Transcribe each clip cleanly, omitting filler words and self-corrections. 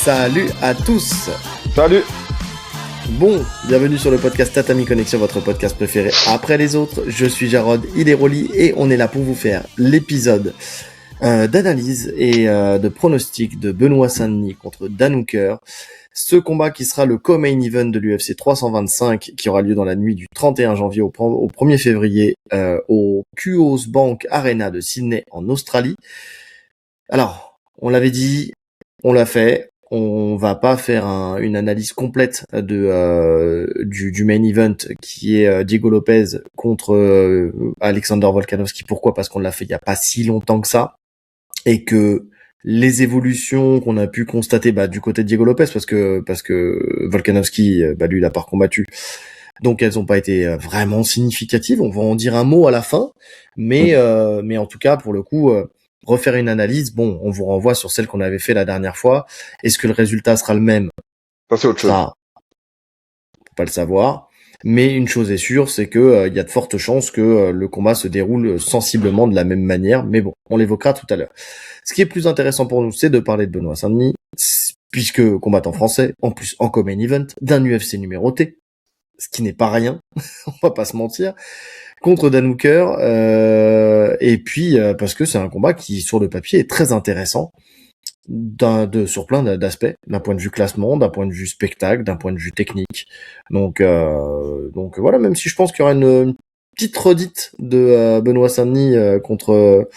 Salut à tous. Salut. Bon, bienvenue sur le podcast Tatami Connexion, votre podcast préféré après les autres. Je suis Jarod, il est Rolly et on est là pour vous faire l'épisode d'analyse et de pronostic de Benoît Saint-Denis contre Dan Hooker. Ce combat qui sera le co-main event de l'UFC 325 qui aura lieu dans la nuit du 31 janvier au 1er février au QOS Bank Arena de Sydney en Australie. Alors, on l'avait dit, on l'a fait. On va pas faire une analyse complète du main event qui est Diego Lopez contre Alexander Volkanovski. Pourquoi ? Parce qu'on l'a fait il y a pas si longtemps que ça et que les évolutions qu'on a pu constater du côté de Diego Lopez parce que Volkanovski lui il a pas combattu. Donc elles ont pas été vraiment significatives. On va en dire un mot à la fin, mais en tout cas pour le coup refaire une analyse, bon, on vous renvoie sur celle qu'on avait fait la dernière fois. Est-ce que le résultat sera le même ? Ça, c'est autre chose. Ça, faut pas le savoir. Mais une chose est sûre, c'est que y a de fortes chances que le combat se déroule sensiblement de la même manière. Mais bon, on l'évoquera tout à l'heure. Ce qui est plus intéressant pour nous, c'est de parler de Benoît Saint-Denis, puisque combattant français, en plus en co-main event, d'un UFC numéroté, ce qui n'est pas rien, on va pas se mentir, contre Dan Hooker, et puis parce que c'est un combat qui sur le papier est très intéressant sur plein d'aspects, d'un point de vue classement, d'un point de vue spectacle, d'un point de vue technique. Donc voilà, même si je pense qu'il y aura une petite redite de Benoît Saint-Denis contre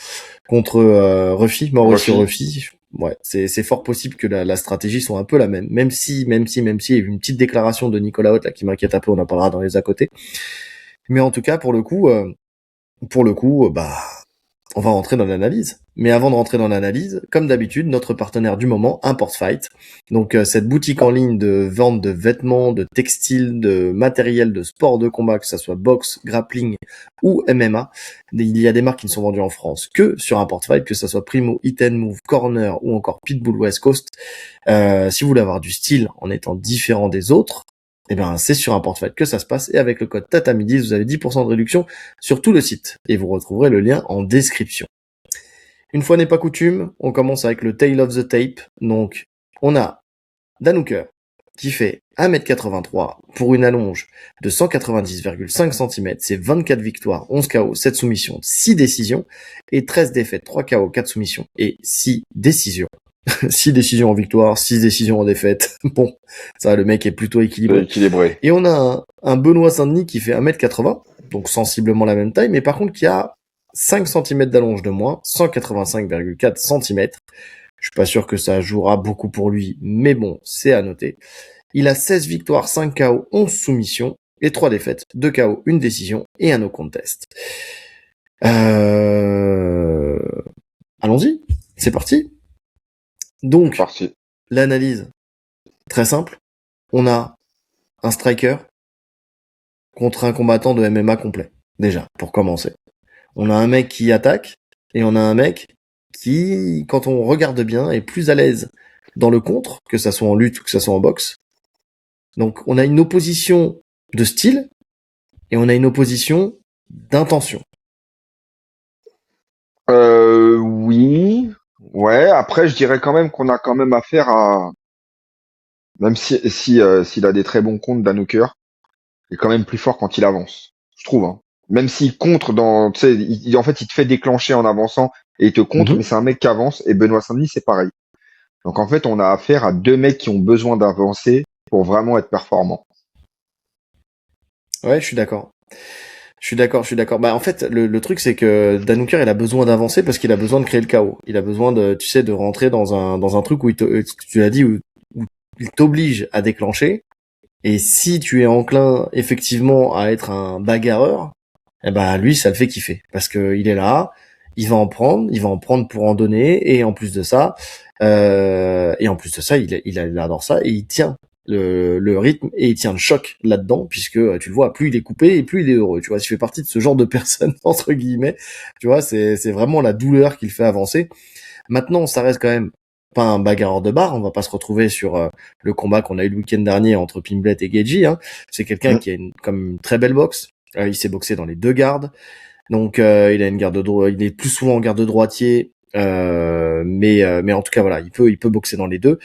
Mauricio Ruffi. Ouais, c'est fort possible que la stratégie soit un peu la même, même si il y a eu une petite déclaration de Nicolas Haute là qui m'inquiète un peu, on en parlera dans les à côté. Mais en tout cas, pour le coup, on va rentrer dans l'analyse. Mais avant de rentrer dans l'analyse, comme d'habitude, notre partenaire du moment, Import Fight. Donc cette boutique en ligne de vente de vêtements, de textiles, de matériel, de sport de combat, que ça soit boxe, grappling ou MMA. Il y a des marques qui ne sont vendues en France que sur Import Fight, que ça soit Primo, Hit & Move, Corner ou encore Pitbull West Coast. Si vous voulez avoir du style en étant différent des autres, c'est sur Import Fight que ça se passe, et avec le code TATAMI10, vous avez 10% de réduction sur tout le site, et vous retrouverez le lien en description. Une fois n'est pas coutume, on commence avec le Tale of the Tape. Donc, on a Dan Hooker, qui fait 1m83 pour une allonge de 190,5 cm, c'est 24 victoires, 11 KO, 7 soumissions, 6 décisions, et 13 défaites, 3 KO, 4 soumissions, et 6 décisions. 6 décisions en victoire, 6 décisions en défaite. Bon, ça, le mec est plutôt équilibré. Et on a un Benoît Saint-Denis qui fait 1m80, donc sensiblement la même taille, mais par contre qui a 5 cm d'allonge de moins, 185,4 cm. Je suis pas sûr que ça jouera beaucoup pour lui, mais bon, c'est à noter. Il a 16 victoires, 5 KO, 11 soumissions, et 3 défaites, 2 KO, 1 décision et un no contest. Allons-y, c'est parti. Donc, l'analyse, très simple. On a un striker contre un combattant de MMA complet, déjà, pour commencer. On a un mec qui attaque, et on a un mec qui, quand on regarde bien, est plus à l'aise dans le contre, que ça soit en lutte ou que ça soit en boxe. Donc, on a une opposition de style, et on a une opposition d'intention. Oui. Ouais, après, je dirais quand même qu'on a quand même affaire à... Même s'il a des très bons comptes, Dan Hooker, il est quand même plus fort quand il avance. Je trouve, hein. Même s'il contre tu sais, en fait, il te fait déclencher en avançant et il te contre, mais c'est un mec qui avance, et Benoît Saint-Denis, c'est pareil. Donc, en fait, on a affaire à deux mecs qui ont besoin d'avancer pour vraiment être performants. Ouais, je suis d'accord. En fait, le truc, c'est que Dan Hooker, il a besoin d'avancer parce qu'il a besoin de créer le chaos. Il a besoin de rentrer dans un truc où tu l'as dit, où il t'oblige à déclencher. Et si tu es enclin, effectivement, à être un bagarreur, lui, ça le fait kiffer. Parce que il est là, il va en prendre pour en donner, et en plus de ça, il adore ça, et il tient le rythme, et il tient le choc là-dedans, puisque tu le vois, plus il est coupé et plus il est heureux, tu vois. Il fait partie de ce genre de personnes, entre guillemets, tu vois. C'est vraiment la douleur qui le fait avancer. Maintenant, ça reste quand même pas un bagarreur de bar, on va pas se retrouver sur le combat qu'on a eu le week-end dernier entre Pimblet et Gaethje, hein. C'est quelqu'un qui a comme une très belle boxe. Il s'est boxé dans les deux gardes, donc il a une garde il est plus souvent en garde droitier, mais en tout cas voilà, il peut boxer dans les deux.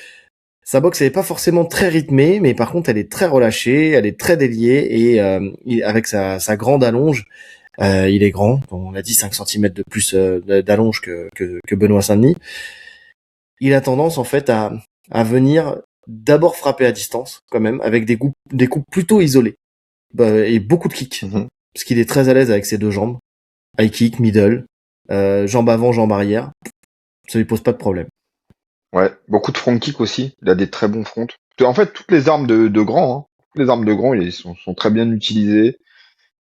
Sa boxe, elle est pas forcément très rythmée, mais par contre, elle est très relâchée, elle est très déliée, et avec sa grande allonge, il est grand, on l'a dit, 5 centimètres de plus d'allonge que Benoît Saint-Denis. Il a tendance, en fait, à venir d'abord frapper à distance, quand même, avec des coups plutôt isolés, et beaucoup de kicks, Mhm. parce qu'il est très à l'aise avec ses deux jambes. High kick, middle, jambe avant, jambe arrière, ça lui pose pas de problème. Ouais, beaucoup de front kick aussi. Il a des très bons fronts. En fait, toutes les armes de grand, hein, toutes les armes de grand, ils sont très bien utilisées.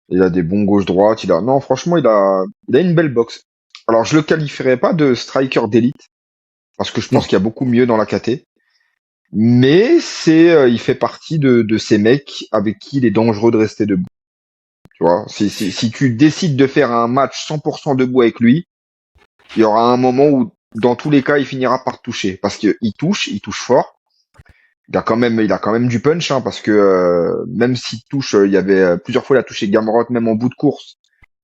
Il a des bons gauche-droite. Non, franchement, il a une belle boxe. Alors, je le qualifierais pas de striker d'élite, parce que je Non. pense qu'il y a beaucoup mieux dans la KT. Mais il fait partie de ces mecs avec qui il est dangereux de rester debout. Tu vois, si tu décides de faire un match 100% debout avec lui, il y aura un moment où, dans tous les cas, il finira par toucher, parce que il touche fort. Il a quand même du punch, hein, parce que même s'il touche, il y avait plusieurs fois il a touché Gamrot, même en bout de course,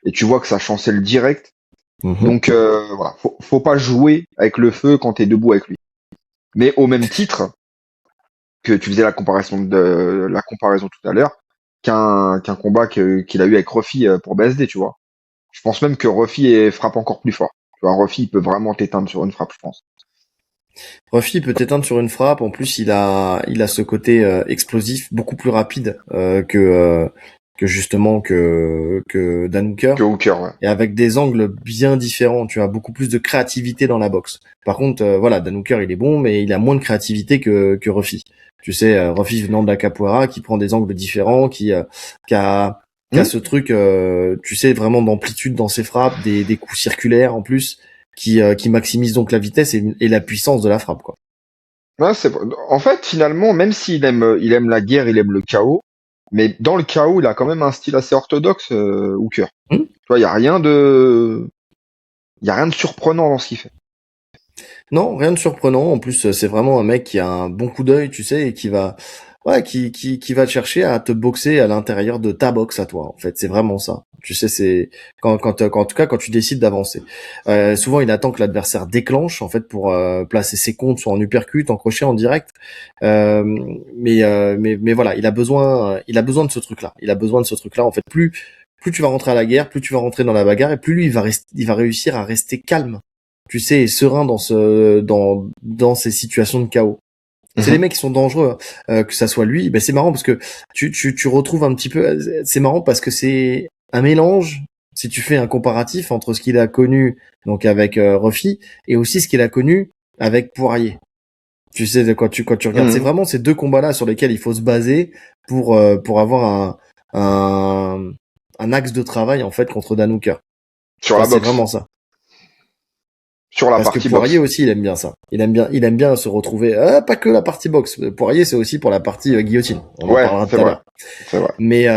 et tu vois que ça chancelle direct. Mhm. Donc voilà, faut pas jouer avec le feu quand t'es debout avec lui. Mais au même titre que tu faisais la comparaison tout à l'heure, qu'un combat qu'il a eu avec Ruffy pour BSD, tu vois. Je pense même que Ruffy frappe encore plus fort. Tu vois, Ruffy il peut vraiment t'éteindre sur une frappe, je pense. Ruffy peut éteindre sur une frappe. En plus, il a ce côté explosif beaucoup plus rapide que justement que Dan Hooker, Que Hooker, ouais. et avec des angles bien différents. Tu as beaucoup plus de créativité dans la boxe. Par contre, voilà, Dan Hooker, il est bon, mais il a moins de créativité que Ruffy. Tu sais, Ruffy venant de la capoeira, qui prend des angles différents, qui a Hmm. ce truc, tu sais, vraiment d'amplitude dans ses frappes, des coups circulaires en plus, qui maximise donc la vitesse et la puissance de la frappe, quoi. Ouais, en fait, finalement, même il aime la guerre, il aime le chaos, mais dans le chaos, il a quand même un style assez orthodoxe, Hooker. Hmm. Tu vois, il y a rien de surprenant dans ce qu'il fait. Non, rien de surprenant. En plus, c'est vraiment un mec qui a un bon coup d'œil, tu sais, et qui va, ouais, qui va chercher à te boxer à l'intérieur de ta boxe à toi. En fait, c'est vraiment ça. Tu sais, c'est en tout cas, quand tu décides d'avancer. Souvent, il attend que l'adversaire déclenche, en fait, pour placer ses comptes, soit en uppercut, en crochet, en direct. Euh, mais voilà, il a besoin de ce truc-là. Il a besoin de ce truc-là. En fait, plus tu vas rentrer à la guerre, plus tu vas rentrer dans la bagarre, et plus lui, il va réussir à rester calme, tu sais, et serein dans ces situations de chaos. C'est les Mhm. mecs qui sont dangereux, hein. Que ça soit lui. Ben c'est marrant parce que tu retrouves un petit peu. C'est marrant parce que c'est un mélange. Si tu fais un comparatif entre ce qu'il a connu donc avec Ruffy et aussi ce qu'il a connu avec Poirier. Tu sais, quand tu regardes, c'est Mhm. vraiment ces deux combats-là sur lesquels il faut se baser pour avoir un un axe de travail en fait contre Dan Hooker. Sur Enfin, la c'est boxe, vraiment ça. sur la Parce que partie Poirier boxe. aussi, il aime bien ça. Il aime bien se retrouver. Pas que la partie boxe. Poirier, c'est aussi pour la partie guillotine. On en Ouais, parlera c'est tout à vrai, l'heure. c'est vrai. Mais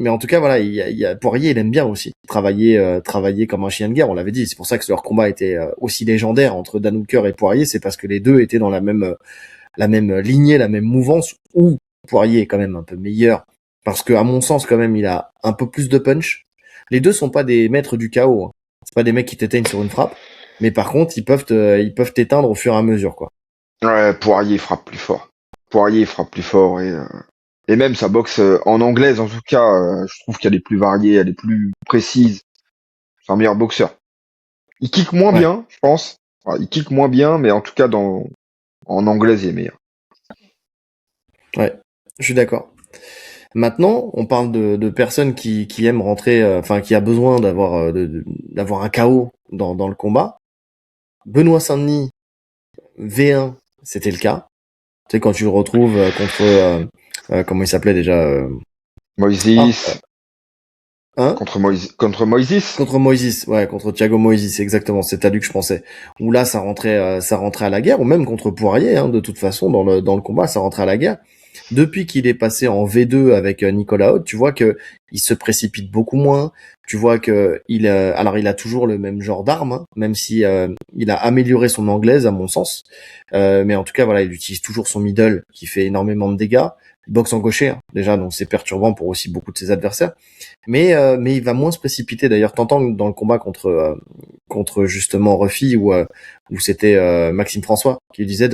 en tout cas, voilà, il y a Poirier, il aime bien aussi travailler comme un chien de guerre. On l'avait dit. C'est pour ça que leur combat était aussi légendaire entre Dan Hooker et Poirier. C'est parce que les deux étaient dans la même lignée, la même mouvance. Où Poirier est quand même un peu meilleur parce que, à mon sens, quand même, il a un peu plus de punch. Les deux sont pas des maîtres du chaos, hein. C'est pas des mecs qui t'éteignent sur une frappe. Mais par contre, ils peuvent t'éteindre au fur et à mesure, quoi. Ouais, Poirier frappe plus fort. Poirier frappe plus fort et même sa boxe en anglaise, en tout cas, je trouve qu'elle est plus variée, elle est plus précise. C'est un meilleur boxeur. Il kick moins Ouais, bien, je pense. Enfin, il kick moins bien, mais en tout cas, en anglaise, il est meilleur. ouais, je suis d'accord. Maintenant, on parle de personnes qui aiment rentrer, enfin, qui a besoin d'avoir d'avoir un chaos dans le combat. Benoît Saint-Denis, V1, c'était le cas. Tu sais, quand tu le retrouves contre, comment il s'appelait déjà, ah, Moïse, hein? contre Moïse. Contre Moïse, ouais, contre Thiago Moïse, exactement, c'est à lui que je pensais. Où là, ça rentrait à la guerre, ou même contre Poirier, hein, de toute façon, dans le combat, ça rentrait à la guerre. Depuis qu'il est passé en V2 avec Nicolas Haute, tu vois que il se précipite beaucoup moins. Tu vois que alors il a toujours le même genre d'arme, hein, même si il a amélioré son anglaise à mon sens. Mais en tout cas, voilà, il utilise toujours son middle qui fait énormément de dégâts. Il boxe en gaucher, hein, déjà, donc c'est perturbant pour aussi beaucoup de ses adversaires. Mais il va moins se précipiter. D'ailleurs, t'entends dans le combat contre justement Ruffy où c'était Maxime François qui lui disait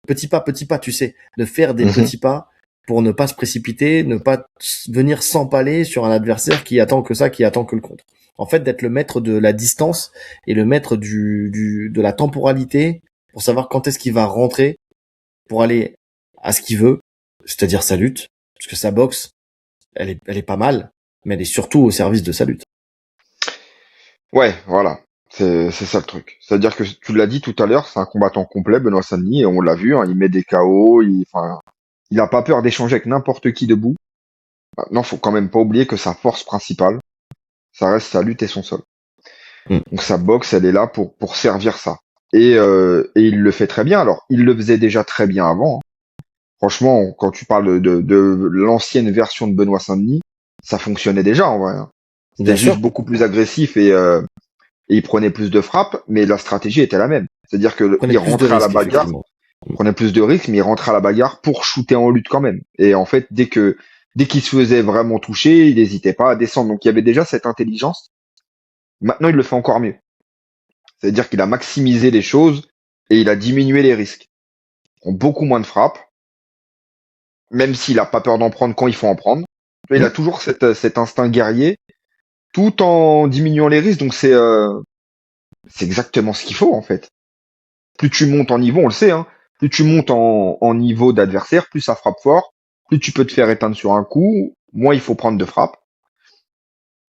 petit pas, tu sais, de faire des petits pas pour ne pas se précipiter, ne pas venir s'empaler sur un adversaire qui attend que ça, qui attend que le contre. En fait, d'être le maître de la distance et le maître de la temporalité pour savoir quand est-ce qu'il va rentrer pour aller à ce qu'il veut, c'est-à-dire sa lutte, parce que sa boxe, elle est pas mal, mais elle est surtout au service de sa lutte. Ouais, voilà. C'est ça le truc. C'est-à-dire que tu l'as dit tout à l'heure, c'est un combattant complet, Benoît Saint-Denis, et on l'a vu, hein, il met des KO, enfin, il a pas peur d'échanger avec n'importe qui debout. Maintenant, faut quand même pas oublier que sa force principale, ça reste sa lutte et son sol. Mm. Donc sa boxe, elle est là pour servir ça. Et il le fait très bien. Alors, il le faisait déjà très bien avant, hein. Franchement, quand tu parles de l'ancienne version de Benoît Saint-Denis, ça fonctionnait déjà en vrai, hein. Bien C'était juste sûr. beaucoup plus agressif et il prenait plus de frappes, mais la stratégie était la même. C'est-à-dire que Prenez il plus de rentrait à la risques, bagarre, effectivement. prenait plus de risques, mais il rentrait à la bagarre pour shooter en lutte quand même. Et en fait, dès qu'il se faisait vraiment toucher, il n'hésitait pas à descendre. Donc il y avait déjà cette intelligence. Maintenant, il le fait encore mieux. C'est-à-dire qu'il a maximisé les choses et il a diminué les risques. Il prend beaucoup moins de frappes, même s'il a pas peur d'en prendre quand il faut en prendre. Il a toujours cet instinct guerrier, tout en diminuant les risques. Donc c'est exactement ce qu'il faut en fait. Plus tu montes en niveau, on le sait, hein, plus tu montes en niveau d'adversaire, plus ça frappe fort, plus tu peux te faire éteindre sur un coup, moins il faut prendre de frappe.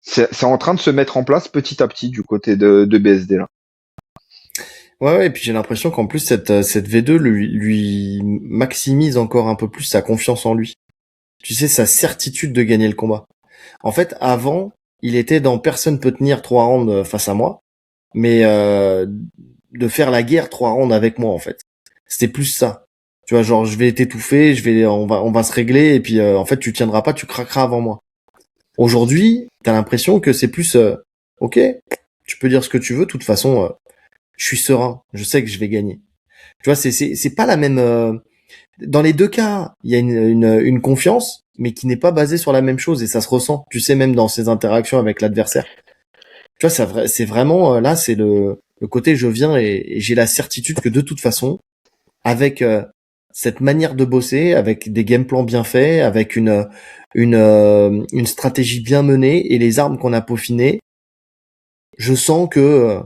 C'est en train de se mettre en place petit à petit du côté de BSD là. Ouais, et puis j'ai l'impression qu'en plus cette V2 lui maximise encore un peu plus sa confiance en lui. Tu sais, sa certitude de gagner le combat. En fait, avant, il était dans personne peut tenir 3 rounds face à moi, mais de faire la guerre 3 rounds avec moi en fait. C'était plus ça. Tu vois, genre je vais t'étouffer, on va se régler et puis en fait tu tiendras pas, tu craqueras avant moi. Aujourd'hui, t'as l'impression que c'est plus ok, tu peux dire ce que tu veux, de toute façon, je suis serein, je sais que je vais gagner. Tu vois, c'est pas la même. Dans les deux cas, il y a une confiance, mais qui n'est pas basée sur la même chose et ça se ressent. Tu sais, même dans ses interactions avec l'adversaire. Tu vois, c'est vraiment là, c'est le côté je viens et j'ai la certitude que de toute façon, avec cette manière de bosser, avec des game plans bien faits, avec une stratégie bien menée et les armes qu'on a peaufinées, je sens que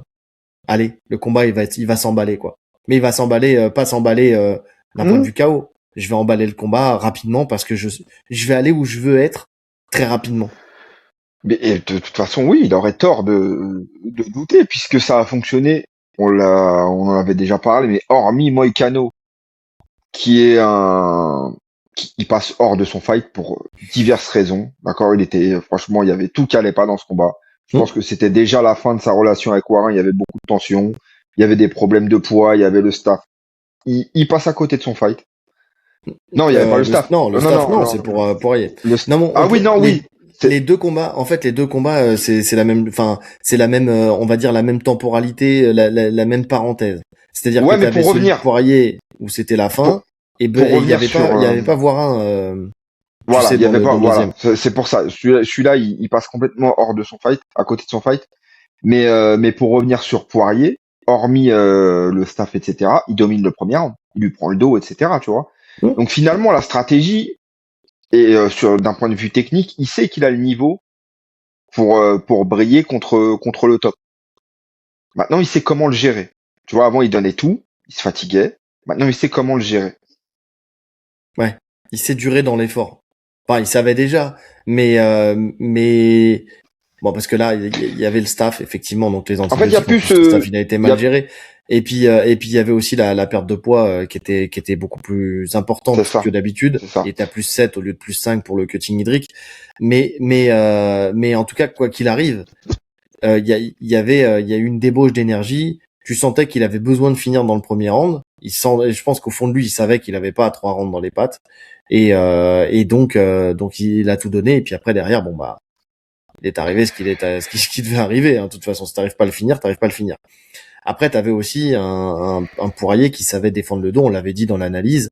allez, le combat il va s'emballer quoi. Mais il va s'emballer, pas s'emballer d'un point de Mmh. vue KO. Je vais emballer le combat rapidement parce que je vais aller où je veux être très rapidement. Mais et de toute façon, oui, il aurait tort de douter puisque ça a fonctionné. On en avait déjà parlé, mais hormis Moïcano, qui est qui il passe hors de son fight pour diverses raisons. D'accord, franchement, il y avait tout qui allait pas dans ce combat. Je Hmm. pense que c'était déjà la fin de sa relation avec Warren. Il y avait beaucoup de tensions. Il y avait des problèmes de poids. Il y avait le staff. Il passe à côté de son fight. Non, il y avait pas le staff. Non, le Non, staff non, non, non. c'est pour rien. Le. Non, bon, Ah oui, non, oui. les C'est deux combats, en fait, les deux combats, c'est la même, enfin, c'est la même, on va dire la même temporalité, la même parenthèse. C'est-à-dire que ouais, mais t'avais pour celui de revenir, Poirier où c'était la pour, fin, pour et revenir sur, il y avait pas Voirin, tu voilà, sais, il y avait pas, dans le voilà, deuxième. c'est pour ça. Celui-là, il passe complètement hors de son fight, à côté de son fight. Mais pour revenir sur Poirier, hormis le staff, etc., il domine le premier round. Il lui prend le dos, etc., tu vois. Hmm. Donc finalement, la stratégie, et d'un point de vue technique, il sait qu'il a le niveau pour briller contre le top. Maintenant, il sait comment le gérer. Tu vois, avant, il donnait tout, il se fatiguait. Maintenant, il sait comment le gérer. Ouais, il s'est duré dans l'effort. Enfin, il savait déjà, mais bon, parce que là, il y avait le staff, effectivement, donc les En fait, il y a antibiotiques, en plus, plus le staff, il a été il y mal a, géré. Et puis il y avait aussi la perte de poids qui était beaucoup plus c'est importante que ça, d'habitude. c'est ça. Il était à plus 7 au lieu de plus 5 pour le cutting hydrique. Mais en tout cas, quoi qu'il arrive, il y a eu une débauche d'énergie. Tu sentais qu'il avait besoin de finir dans le premier round. Je pense qu'au fond de lui, il savait qu'il avait pas 3 rounds dans les pattes. Et donc il a tout donné. Et puis après derrière, bon bah, il est arrivé ce qui devait arriver. Hein. De toute façon, si t'arrives pas à le finir, t'arrives pas à le finir. Après, t'avais aussi un Poirier qui savait défendre le dos. On l'avait dit dans l'analyse,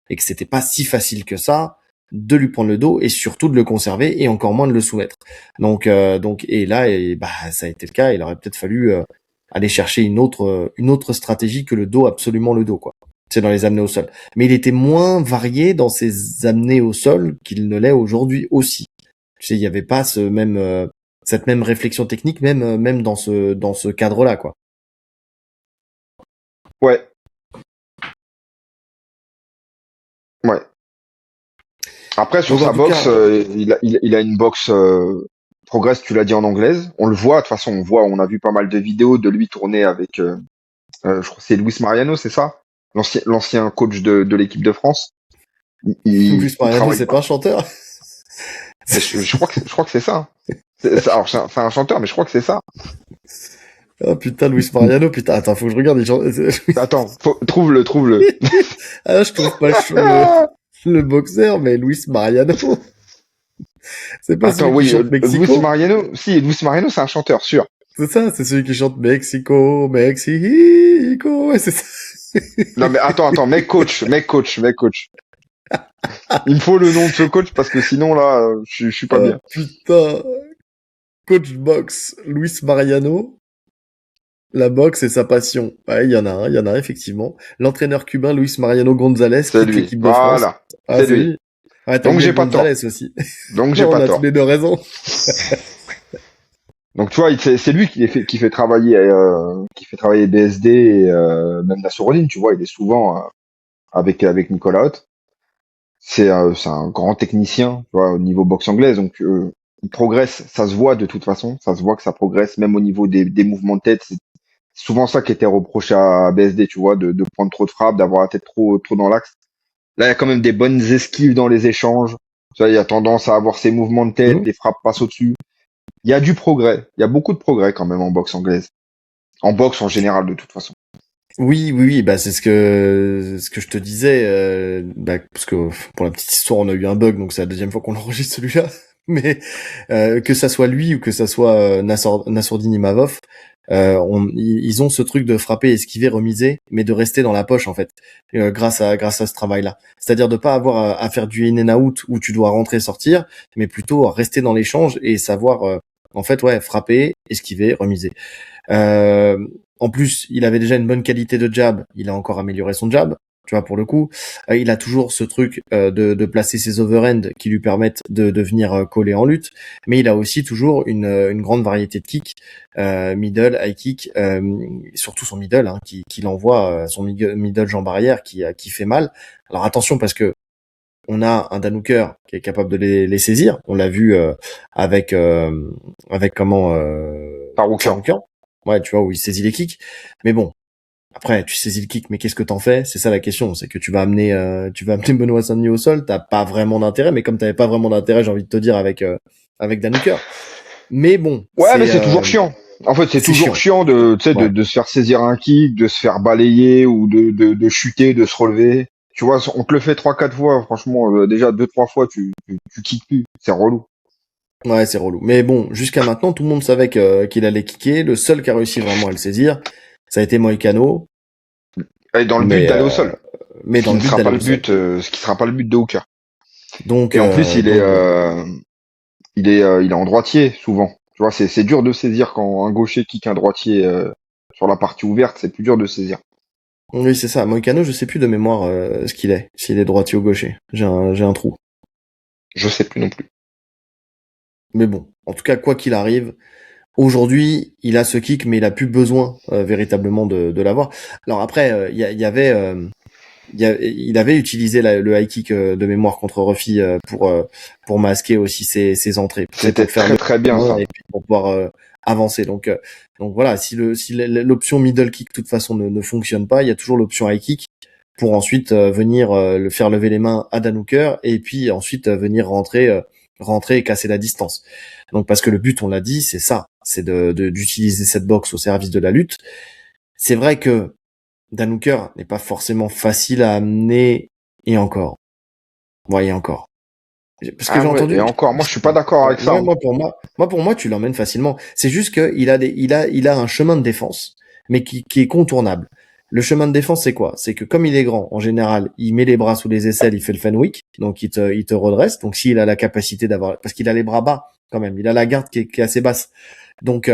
et que c'était pas si facile que ça de lui prendre le dos et surtout de le conserver et encore moins de le soumettre. Donc et là, bah ça a été le cas. Il aurait peut-être fallu aller chercher une autre stratégie que le dos, absolument le dos quoi. C'est dans les amenés au sol. Mais il était moins varié dans ses amenés au sol qu'il ne l'est aujourd'hui aussi. Tu sais, il y avait pas cette même réflexion technique, même dans ce cadre-là, quoi. Ouais, ouais. Après, sur Donc en sa tout boxe, cas, il a une boxe progress, tu l'as dit en anglaise. On le voit, de toute façon, on a vu pas mal de vidéos de lui tourner avec, je crois que c'est Luis Mariano, c'est ça? L'ancien coach de l'équipe de France. Luis Il Mariano, travaille c'est pas un pas. chanteur. Mais je crois que c'est ça. Hein. Alors, c'est un chanteur, mais je crois que c'est ça. Oh putain, Luis Mariano, putain, attends, faut que je regarde. Attends, trouve-le, trouve-le. Ah, je trouve pas le boxeur, mais Luis Mariano. C'est pas Attends, celui qui oui, chante Luis Mexico? Mariano. Si, Luis Mariano, c'est un chanteur, sûr. C'est ça, c'est celui qui chante Mexico, Mexico, ouais, c'est ça. Non, mais attends, mec coach. Il me faut le nom de ce coach parce que sinon, là, je suis pas Oh bien. putain, coach boxe, Luis Mariano. La boxe est sa passion. Ouais, il y en a effectivement. L'entraîneur cubain Luis Mariano González C'est quitte lui. l'équipe de France. Voilà. Ah, C'est c'est lui. lui. Ah, t'as Donc, oublié j'ai le pas tort. González aussi. Donc, j'ai Non, on pas a tous tort. les deux raison. Donc, tu vois, c'est lui qui fait travailler BSD et même Nassourdine, tu vois, il est souvent avec Nicolas Haute. C'est un grand technicien, tu vois, au niveau boxe anglaise. Donc, il progresse, ça se voit de toute façon. Ça se voit que ça progresse, même au niveau des mouvements de tête. C'est souvent ça qui était reproché à BSD, tu vois, de prendre trop de frappes, d'avoir la tête trop dans l'axe. Là, il y a quand même des bonnes esquives dans les échanges. Tu vois, il y a tendance à avoir ces mouvements de tête, Mhm. les frappes passent au-dessus. Il y a du progrès. Il y a beaucoup de progrès quand même en boxe anglaise. En boxe en général, de toute façon. Oui, bah c'est ce que je te disais, bah, parce que pour la petite histoire, on a eu un bug, donc c'est la deuxième fois qu'on enregistre celui-là. Mais que ça soit lui ou que ça soit Nassourdine Imavov, ils ont ce truc de frapper, esquiver, remiser, mais de rester dans la poche en fait, grâce à ce travail-là. C'est-à-dire de pas avoir à faire du in and out où tu dois rentrer sortir, mais plutôt à rester dans l'échange et savoir en fait ouais frapper, esquiver, remiser. Euh, En plus, il avait déjà une bonne qualité de jab. Il a encore amélioré son jab. Tu vois, pour le coup, il a toujours ce truc de placer ses overhands qui lui permettent de venir coller en lutte. Mais il a aussi toujours une grande variété de kicks, middle, high kick, surtout son middle, hein, qui l'envoie, son middle jambe arrière qui fait mal. Alors attention parce que on a un Dan Hooker qui est capable de les saisir. On l'a vu avec comment Faroukian. Faroukian. Ouais, tu vois, où il saisit les kicks. Mais bon, après, tu saisis le kick, mais qu'est-ce que t'en fais? C'est ça la question. C'est que tu vas amener Benoît Saint-Denis au sol, t'as pas vraiment d'intérêt, mais comme t'avais pas vraiment d'intérêt, j'ai envie de te dire, avec Dan Hooker. Mais bon, Ouais, mais c'est toujours chiant. En fait, c'est c'est toujours chiant. chiant tu sais, Ouais. de se faire saisir un kick, de se faire balayer ou de chuter, de se relever. Tu vois, on te le fait 3, 4 fois, franchement, déjà 2, 3 fois, tu kicks plus. C'est relou. Ouais, c'est relou. Mais bon, jusqu'à maintenant, tout le monde savait qu'il allait kicker. Le seul qui a réussi vraiment à le saisir, ça a été Moïcano, Et dans le but mais, d'aller au sol. mais dans le but d'aller au sol. Ce qui sera pas le but de Hooker. Donc, Et en plus, bon. il est en droitier, souvent. Tu vois, c'est dur de saisir quand un gaucher kick un droitier, sur la partie ouverte, c'est plus dur de saisir. Oui, c'est ça. Moïcano, je sais plus de mémoire ce qu'il est, s'il est droitier ou gaucher. J'ai un trou. Je sais plus non plus. Mais bon, en tout cas, quoi qu'il arrive, aujourd'hui, il a ce kick, mais il a plus besoin véritablement de l'avoir. Alors après, il avait utilisé le high kick de mémoire contre Ruffy pour masquer aussi ses entrées, tu sais, C'était pour faire le très bien, 1 ça. et puis pour pouvoir avancer. Donc voilà, si l'option middle kick de toute façon ne fonctionne pas, il y a toujours l'option high kick pour ensuite venir le faire lever les mains à Dan Hooker et puis ensuite venir rentrer et casser la distance. Donc parce que le but, on l'a dit, c'est ça, c'est d'utiliser cette boxe au service de la lutte. C'est vrai que Dan Hooker n'est pas forcément facile à amener et encore. Ouais, et encore. Parce que Ah j'ai ouais, et entendu. encore, moi je suis pas d'accord avec ça. Ouais, Hein. moi, tu l'emmènes facilement. C'est juste que il a un chemin de défense, mais qui est contournable. Le chemin de défense, c'est quoi? C'est que comme il est grand, en général, il met les bras sous les aisselles, il fait le Fenwick, donc il te redresse. Donc s'il a la capacité d'avoir, parce qu'il a les bras bas quand même, il a la garde qui est assez basse. Donc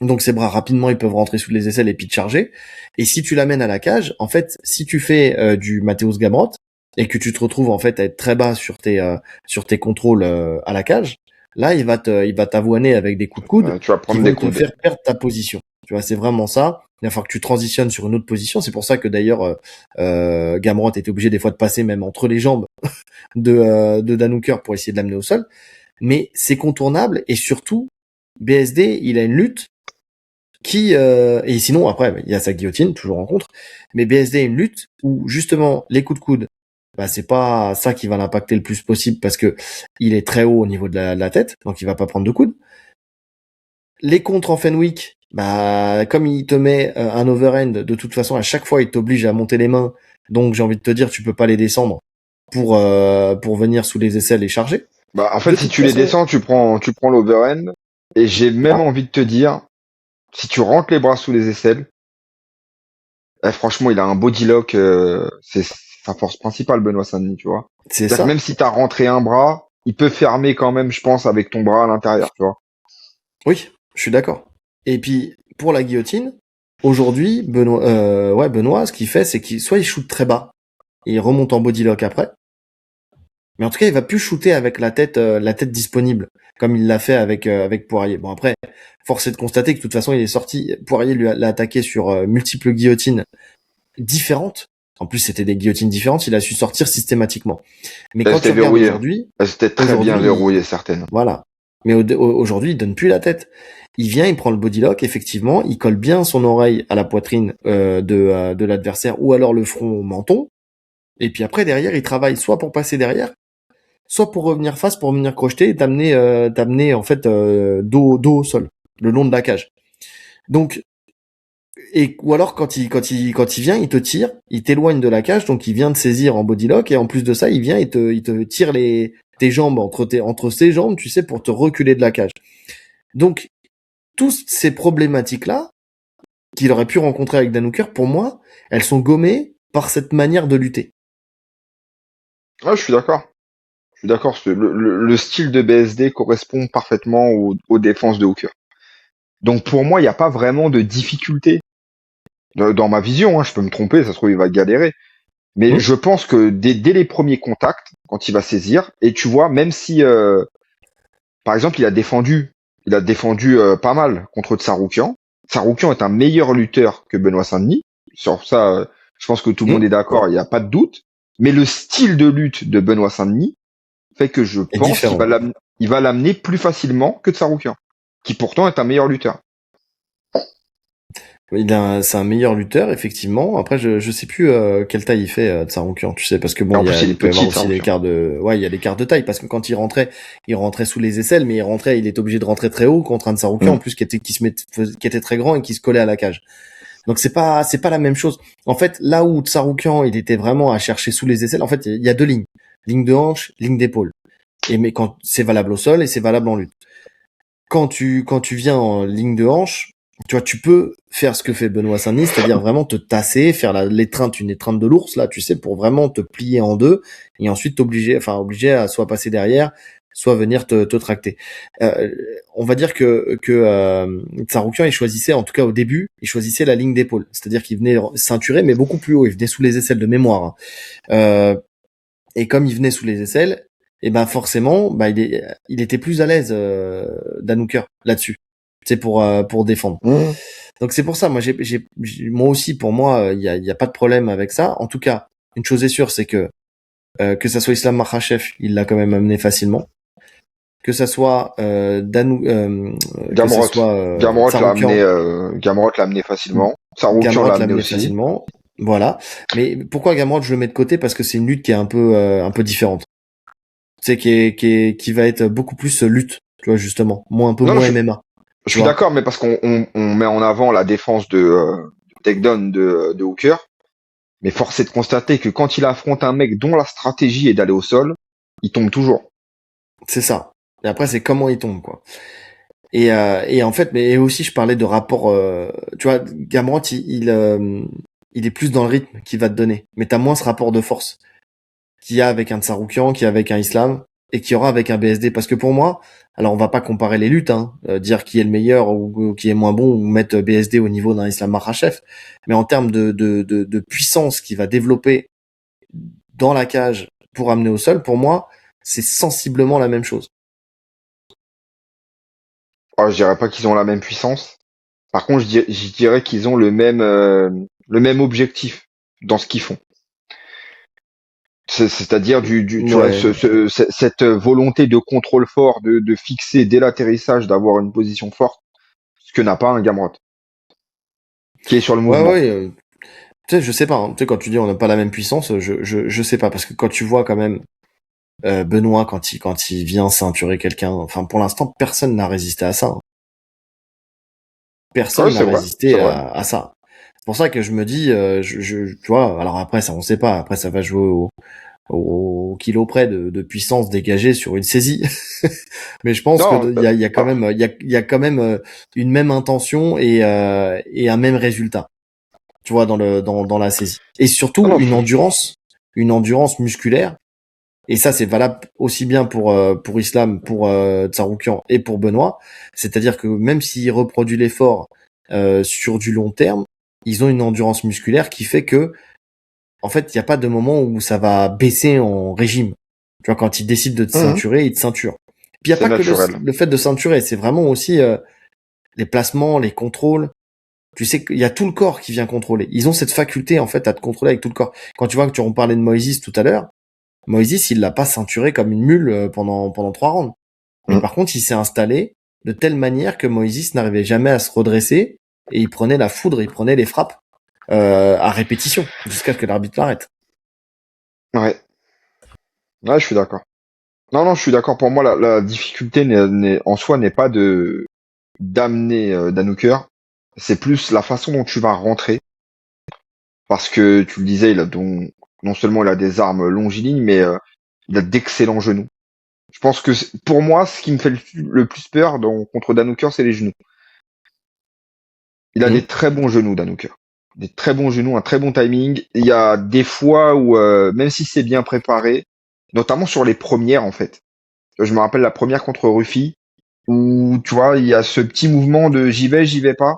Donc ses bras rapidement ils peuvent rentrer sous les aisselles et puis te charger. Et si tu l'amènes à la cage, en fait, si tu fais du Mateusz Gamrot et que tu te retrouves en fait à être très bas sur tes contrôles à la cage, là il va t'avoiner avec des coups de coude Tu vas qui prendre des vont te coups. faire perdre ta position. Tu vois, c'est vraiment ça. Il va falloir que tu transitionnes sur une autre position. C'est pour ça que d'ailleurs Gamrot était obligé des fois de passer même entre les jambes de Dan Hooker pour essayer de l'amener au sol. Mais c'est contournable et surtout BSD il a une lutte et sinon après il y a sa guillotine toujours en contre, mais BSD a une lutte où justement les coups de coude, bah c'est pas ça qui va l'impacter le plus possible parce que il est très haut au niveau de la tête, donc il va pas prendre de coude. Les contres en Fenwick, bah comme il te met un overhand, de toute façon à chaque fois il t'oblige à monter les mains, donc j'ai envie de te dire tu peux pas les descendre pour venir sous les aisselles et charger. Bah, en De fait, si toute tu les façon, descends, tu prends l'overhand. Et j'ai même voilà, envie de te dire, si tu rentres les bras sous les aisselles, franchement, il a un body lock, c'est sa force principale, Benoît Saint-Denis, tu vois. c'est C'est-à-dire que ça. même si t'as rentré un bras, il peut fermer quand même, je pense, avec ton bras à l'intérieur, tu vois. Oui, je suis d'accord. Et puis pour la guillotine, aujourd'hui, Benoît, ce qu'il fait, c'est qu'il soit il shoot très bas et il remonte en body lock après, mais en tout cas, il va plus shooter avec la tête disponible comme il l'a fait avec Poirier. Bon après, force est de constater que de toute façon, il est sorti. Poirier l'a attaqué sur multiples guillotines différentes. En plus, c'était des guillotines différentes. Il a su sortir systématiquement. Mais Elles quand tu étaient regardes verrouillées. aujourd'hui, Elles étaient très bien aujourd'hui, verrouillées, certaines. voilà. Mais aujourd'hui, il donne plus la tête. Il vient, il prend le body lock, effectivement, il colle bien son oreille à la poitrine de l'adversaire ou alors le front au menton. Et puis après, derrière, il travaille soit pour passer derrière, soit pour revenir face, pour venir crocheter et t'amener en fait dos au sol, le long de la cage. Donc, ou alors quand il vient, il te tire, il t'éloigne de la cage, donc il vient te saisir en body lock et en plus de ça, il vient et il te tire tes jambes entre ses jambes, tu sais, pour te reculer de la cage. Donc, toutes ces problématiques-là, qu'il aurait pu rencontrer avec Dan Hooker, pour moi, elles sont gommées par cette manière de lutter. Ouais, je suis d'accord. Je suis d'accord. Le style de BSD correspond parfaitement aux défenses de Hooker. Donc pour moi, il n'y a pas vraiment de difficulté. Dans ma vision, hein, je peux me tromper, ça se trouve, il va galérer. Mais Hmm. je pense que dès les premiers contacts, quand il va saisir, et tu vois, même si, par exemple, il a défendu pas mal contre Tsaroukian. Tsaroukian est un meilleur lutteur que Benoît Saint-Denis. Sur ça, je pense que tout le monde est d'accord, il n'y a pas de doute. Mais le style de lutte de Benoît Saint-Denis fait que je Est pense différent. il va l'amener plus facilement que Tsaroukian, qui pourtant est un meilleur lutteur. C'est un meilleur lutteur, effectivement. Après, je sais plus quelle taille il fait Tsaroukian, tu sais, parce que Et bon, en plus, il il est peut y avoir petit, aussi Tsaroukian. il y a l'écart de taille, parce que quand il rentrait sous les aisselles, mais il est obligé de rentrer très haut contre un Tsaroukian, en Mm. plus qui était très grand et qui se collait à la cage. Donc c'est pas la même chose. En fait, là où Tsaroukian, il était vraiment à chercher sous les aisselles, en fait, il y a deux lignes. Ligne de hanche, ligne d'épaule. Mais quand c'est valable au sol et c'est valable en lutte. Quand tu viens en ligne de hanche, tu vois, tu peux faire ce que fait Benoît Saint-Denis, c'est-à-dire vraiment te tasser, faire l'étreinte, une étreinte de l'ours, là, tu sais, pour vraiment te plier en deux, et ensuite obligé à soit passer derrière, soit venir te tracter. Euh, on va dire que Tsaroukian, il choisissait, en tout cas au début, il choisissait la ligne d'épaule, c'est-à-dire qu'il venait ceinturé, mais beaucoup plus haut, il venait sous les aisselles de mémoire, hein. Et comme il venait sous les aisselles, et ben forcément, il était plus à l'aise Dan Hooker là-dessus. C'est pour défendre. Mm. Donc c'est pour ça, moi aussi, pour moi, il y a pas de problème avec ça. En tout cas, une chose est sûre, c'est que ça soit Islam Makhachev, il l'a quand même amené facilement. Que ça soit que ça Gamrot. soit Tsaroukian, Gamrot l'a amené facilement. Tsaroukian Gamrot l'a l'a amené amené aussi. facilement. Voilà. Mais pourquoi Gamrot, je le mets de côté parce que c'est une lutte qui est un peu différente. Tu sais, qui va être beaucoup plus lutte, tu vois, justement. Un peu Non, non, moins MMA, je tu suis vois. d'accord, mais parce qu'on met en avant la défense de takedown de Hooker. Mais force est de constater que quand il affronte un mec dont la stratégie est d'aller au sol, il tombe toujours. C'est ça. Et après, c'est comment il tombe, quoi. Et en fait, mais aussi, je parlais de rapport, tu vois, Gamrot, il est plus dans le rythme qu'il va te donner. Mais t'as moins ce rapport de force qu'il y a avec un Tsaroukian, qu'il y a avec un Islam. et qu'il y aura avec un BSD. Parce que pour moi, alors on va pas comparer les luttes, hein, dire qui est le meilleur ou qui est moins bon, ou mettre BSD au niveau d'un Islam Makhachev, mais en termes de puissance qu'il va développer dans la cage pour amener au sol, pour moi, c'est sensiblement la même chose. Je dirais pas qu'ils ont la même puissance. Par contre, je dirais qu'ils ont le même objectif dans ce qu'ils font. C'est-à-dire tu vois, Ouais. cette volonté de contrôle fort, de fixer dès l'atterrissage, d'avoir une position forte, ce que n'a pas un Gamrot, qui est sur le Ouais, mouvement. ouais. Tu sais, je sais pas. Hein. Tu sais, quand tu dis on n'a pas la même puissance, je sais pas parce que quand tu vois quand même Benoît quand il vient ceinturer quelqu'un, enfin pour l'instant personne n'a résisté à ça. Hein. Ouais, Personne n'a c'est vrai, c'est résisté vrai. à ça. C'est pour ça que je me dis, tu vois. Alors après ça on sait pas. Après ça va jouer au kilo près de puissance dégagée sur une saisie. Mais je pense que Non, il y a quand même il y a quand même une même intention et un même résultat. Tu vois dans la saisie. Et surtout non, une endurance musculaire. Et ça, c'est valable aussi bien pour Islam, pour Tsaroukian et pour Benoît. C'est-à-dire que même s'il reproduit l'effort sur du long terme, ils ont une endurance musculaire qui fait que, en fait, il n'y a pas de moment où ça va baisser en régime. Tu vois, quand ils décident de te mhm, ceinturer, ils te ceinturent. Puis il n'y a c'est pas que naturel. le fait de ceinturer, c'est vraiment aussi les placements, les contrôles. Tu sais qu'il y a tout le corps qui vient contrôler. Ils ont cette faculté, en fait, à te contrôler avec tout le corps. Quand tu vois que tu en parlais de Moïse tout à l'heure, Moïse, il l'a pas ceinturé comme une mule pendant 3 rounds. Mais Mhm. par contre, il s'est installé de telle manière que Moïse n'arrivait jamais à se redresser et il prenait la foudre, il prenait les frappes à répétition jusqu'à ce que l'arbitre l'arrête. Ouais, ouais, je suis d'accord. Non, non, je suis d'accord. Pour moi, la difficulté en soi n'est pas de d'amener Danuker, c'est plus la façon dont tu vas rentrer. Parce que tu le disais, non seulement il a des armes longilignes, mais il a d'excellents genoux. Je pense que pour moi, ce qui me fait le plus peur contre Danuker, c'est les genoux. Il a des Hum. très bons genoux, Danuker. Des très bons genoux, un très bon timing. Il y a des fois où, même si c'est bien préparé, notamment sur les premières, en fait. Je me rappelle la première contre Ruffy, où, tu vois, il y a ce petit mouvement de j'y vais pas.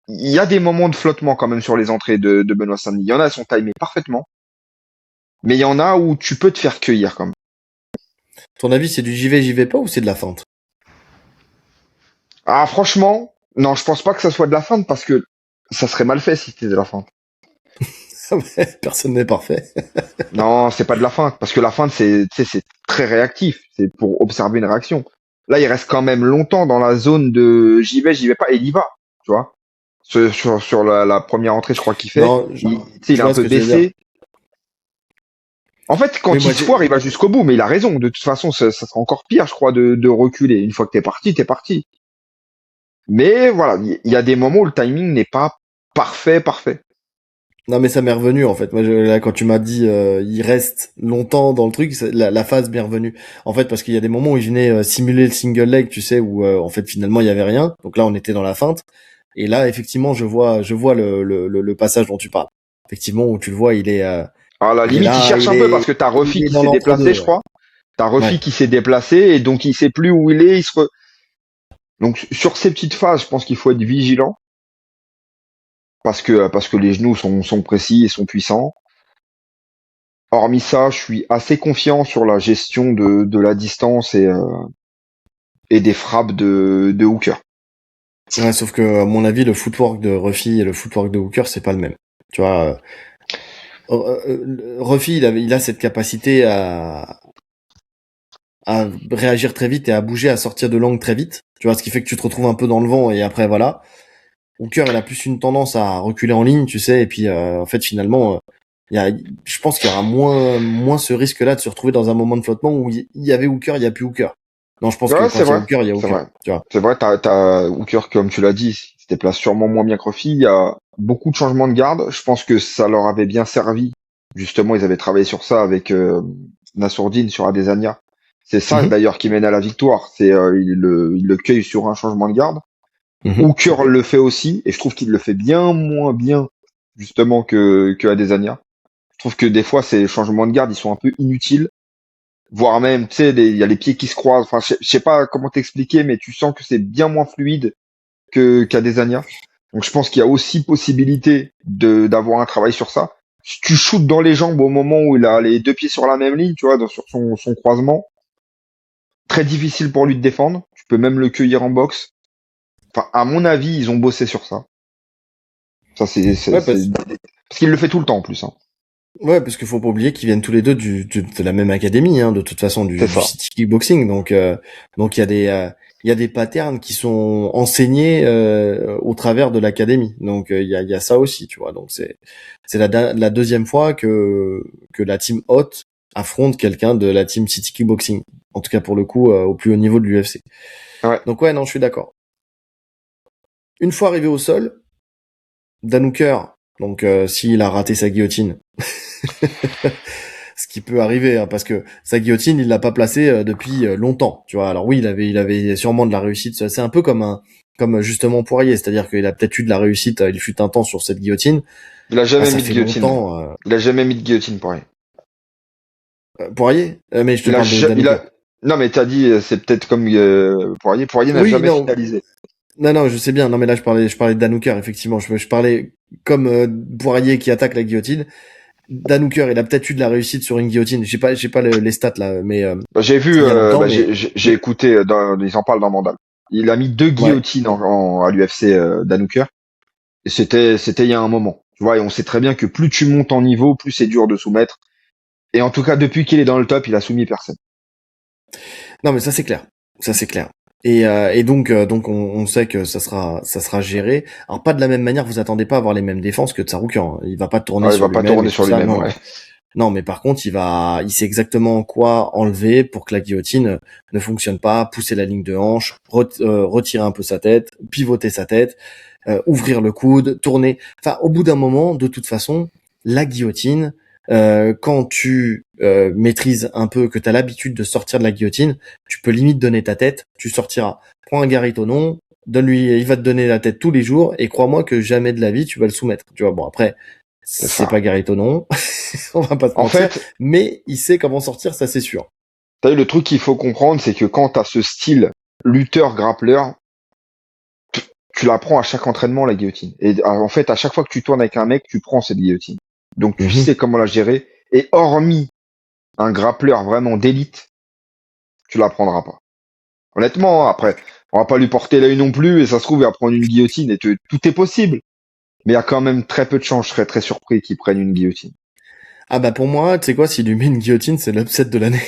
Il y a des moments de flottement quand même sur les entrées de Benoît Saint-Denis. Il y en a, elles sont timées parfaitement. Mais il y en a où tu peux te faire cueillir quand même. Ton avis, c'est du j'y vais pas ou c'est de la feinte? Ah, franchement, non, je pense pas que ça soit de la feinte parce que ça serait mal fait si c'était de la feinte. Personne n'est parfait. Non, c'est pas de la feinte parce que la feinte, tu sais, c'est très réactif. C'est pour observer une réaction. Là, il reste quand même longtemps dans la zone de j'y vais pas, et il y va, tu vois. Sur la première entrée, je crois qu'il fait, Non, tu sais, il je est un vois ce peu que tu veux dire. baissé. En fait, Oui, quand il moi se foire, il va jusqu'au bout, mais il a raison. De toute façon, ça sera encore pire, je crois, de reculer. Une fois que t'es parti, t'es parti. Mais voilà, il y a des moments où le timing n'est pas parfait, parfait. non mais ça m'est revenu en fait. Moi, là, quand tu m'as dit il reste longtemps dans le truc, la phase m'est revenue. En fait, parce qu'il y a des moments où il venait simuler le single leg, tu sais, où en fait finalement il y avait rien. Donc là, on était dans la feinte. Et là, effectivement, je vois le passage dont tu parles. Effectivement, où tu le vois, À la il est limite, il là, cherche un peu parce que t'as il Ruffy est qui dans s'est déplacé, l'entre-deux. je Ouais. crois. T'as Ruffy Ouais. qui s'est déplacé et donc il sait plus où il est. Donc sur ces petites phases, je pense qu'il faut être vigilant parce que les genoux sont précis et sont puissants. Hormis ça, je suis assez confiant sur la gestion de la distance et des frappes de Hooker. Ouais, sauf que à mon avis, le footwork de Ruffy et le footwork de Hooker, c'est pas le même. Tu vois, Ruffy, il a cette capacité à réagir très vite et à bouger, à sortir de l'angle très vite. Tu vois, ce qui fait que tu te retrouves un peu dans le vent et après voilà. Hooker, il a plus une tendance à reculer en ligne, tu sais, et puis en fait finalement, je pense qu'il y aura moins ce risque-là de se retrouver dans un moment de flottement où il y avait Hooker, il y a plus Hooker. Non, je pense que Ouais, quand c'est il y a vrai, Hooker, il y a c'est Hooker. vrai. Tu vois. C'est vrai, t'as Hooker, comme tu l'as dit, il se déplace sûrement moins bien que Ruffy. Il y a beaucoup de changements de garde. Je pense que ça leur avait bien servi. Justement, ils avaient travaillé sur ça avec Nassourdine sur Adesanya. C'est ça Mhm. d'ailleurs qui mène à la victoire. C'est il le cueille sur un changement de garde. Mhm. Hooker le fait aussi, et je trouve qu'il le fait bien moins bien justement que Adesanya. Je trouve que des fois ces changements de garde ils sont un peu inutiles. voire même, tu sais, il y a les pieds qui se croisent. Enfin, je sais pas comment t'expliquer, mais tu sens que c'est bien moins fluide que qu'Adesanya. Donc je pense qu'il y a aussi possibilité d'avoir un travail sur ça. Si tu shootes dans les jambes au moment où il a les deux pieds sur la même ligne, tu vois, sur son croisement, très difficile pour lui de défendre. Tu peux même le cueillir en boxe. Enfin, à mon avis, ils ont bossé sur ça. Ça, Ouais, parce, parce qu'il le fait tout le temps en plus. Hein. ouais, parce qu'il faut pas oublier qu'ils viennent tous les deux de la même académie, hein, de toute façon, C'est du ça. City Kickboxing. Donc il y a des patterns qui sont enseignés au travers de l'académie. Donc il y a ça aussi, tu vois. Donc c'est la deuxième fois que la team Hot affronte quelqu'un de la team City Kickboxing. En tout cas pour le coup au plus haut niveau de l'UFC. Ouais. Donc ouais, non, je suis d'accord. Une fois arrivé au sol, Dan Hooker, donc s'il a raté sa guillotine, ce qui peut arriver, hein, parce que sa guillotine, il l'a pas placée depuis longtemps, tu vois. Alors oui, il avait sûrement de la réussite. C'est un peu comme justement Poirier, c'est-à-dire qu'il a peut-être eu de la réussite. Il fut un temps sur cette guillotine. Il a Ah, jamais ça mis de fait guillotine. longtemps. Il a jamais mis de guillotine pour rien. Poirier, mais je te Il a, parle de ja- il Danuka. a, non mais t'as dit, c'est peut-être comme Poirier. Poirier n'a Oui, jamais non, finalisé. non, je sais bien. Non, mais là, je parlais de Dan Hooker, effectivement. Je parlais comme Poirier qui attaque la guillotine. Dan Hooker, il a peut-être eu de la réussite sur une guillotine. J'ai pas les stats là, mais Bah, j'ai vu, il y a longtemps, j'ai mais écouté, ils en parlent dans Mandal. Il a mis 2 guillotines à l'UFC, Dan Hooker. Et c'était il y a un moment. Tu vois, et on sait très bien que plus tu montes en niveau, plus c'est dur de soumettre. Et en tout cas, depuis qu'il est dans le top, il a soumis personne. non, mais ça c'est clair. Ça c'est clair. Et donc on sait que ça sera géré. Alors pas de la même manière, vous attendez pas à avoir les mêmes défenses que Tsaroukian. Il va pas tourner Ah, il sur va pas lui-même et tourner tout sur ça. lui-même, Non, ouais. non. Non, mais par contre, il sait exactement quoi enlever pour que la guillotine ne fonctionne pas, pousser la ligne de hanche, retirer un peu sa tête, pivoter sa tête, ouvrir le coude, tourner. Enfin, au bout d'un moment, de toute façon, la guillotine, quand tu maîtrises un peu, que tu as l'habitude de sortir de la guillotine, tu peux limite donner ta tête, tu sortiras. Prends un Garitonon, donne-lui, il va te donner la tête tous les jours, et crois-moi que jamais de la vie tu vas le soumettre. Tu vois, bon après, C'est c'est ça. pas Garitonon, on va pas se En mentir, fait, mais il sait comment sortir, ça c'est sûr. t'as vu, le truc qu'il faut comprendre, c'est que quand t'as ce style lutteur-grappleur, tu la prends à chaque entraînement, la guillotine. Et en fait, à chaque fois que tu tournes avec un mec, tu prends cette guillotine. Donc tu Mhm. sais comment la gérer. Et hormis un grappleur vraiment d'élite, tu la prendras pas. Honnêtement, hein, après, on va pas lui porter l'œil non plus, et ça se trouve, il va prendre une guillotine, et tout est possible. Mais il y a quand même très peu de chances, je serais très surpris qu'il prenne une guillotine. Ah bah pour moi, tu sais quoi, s'il lui met une guillotine, c'est l'upset de l'année.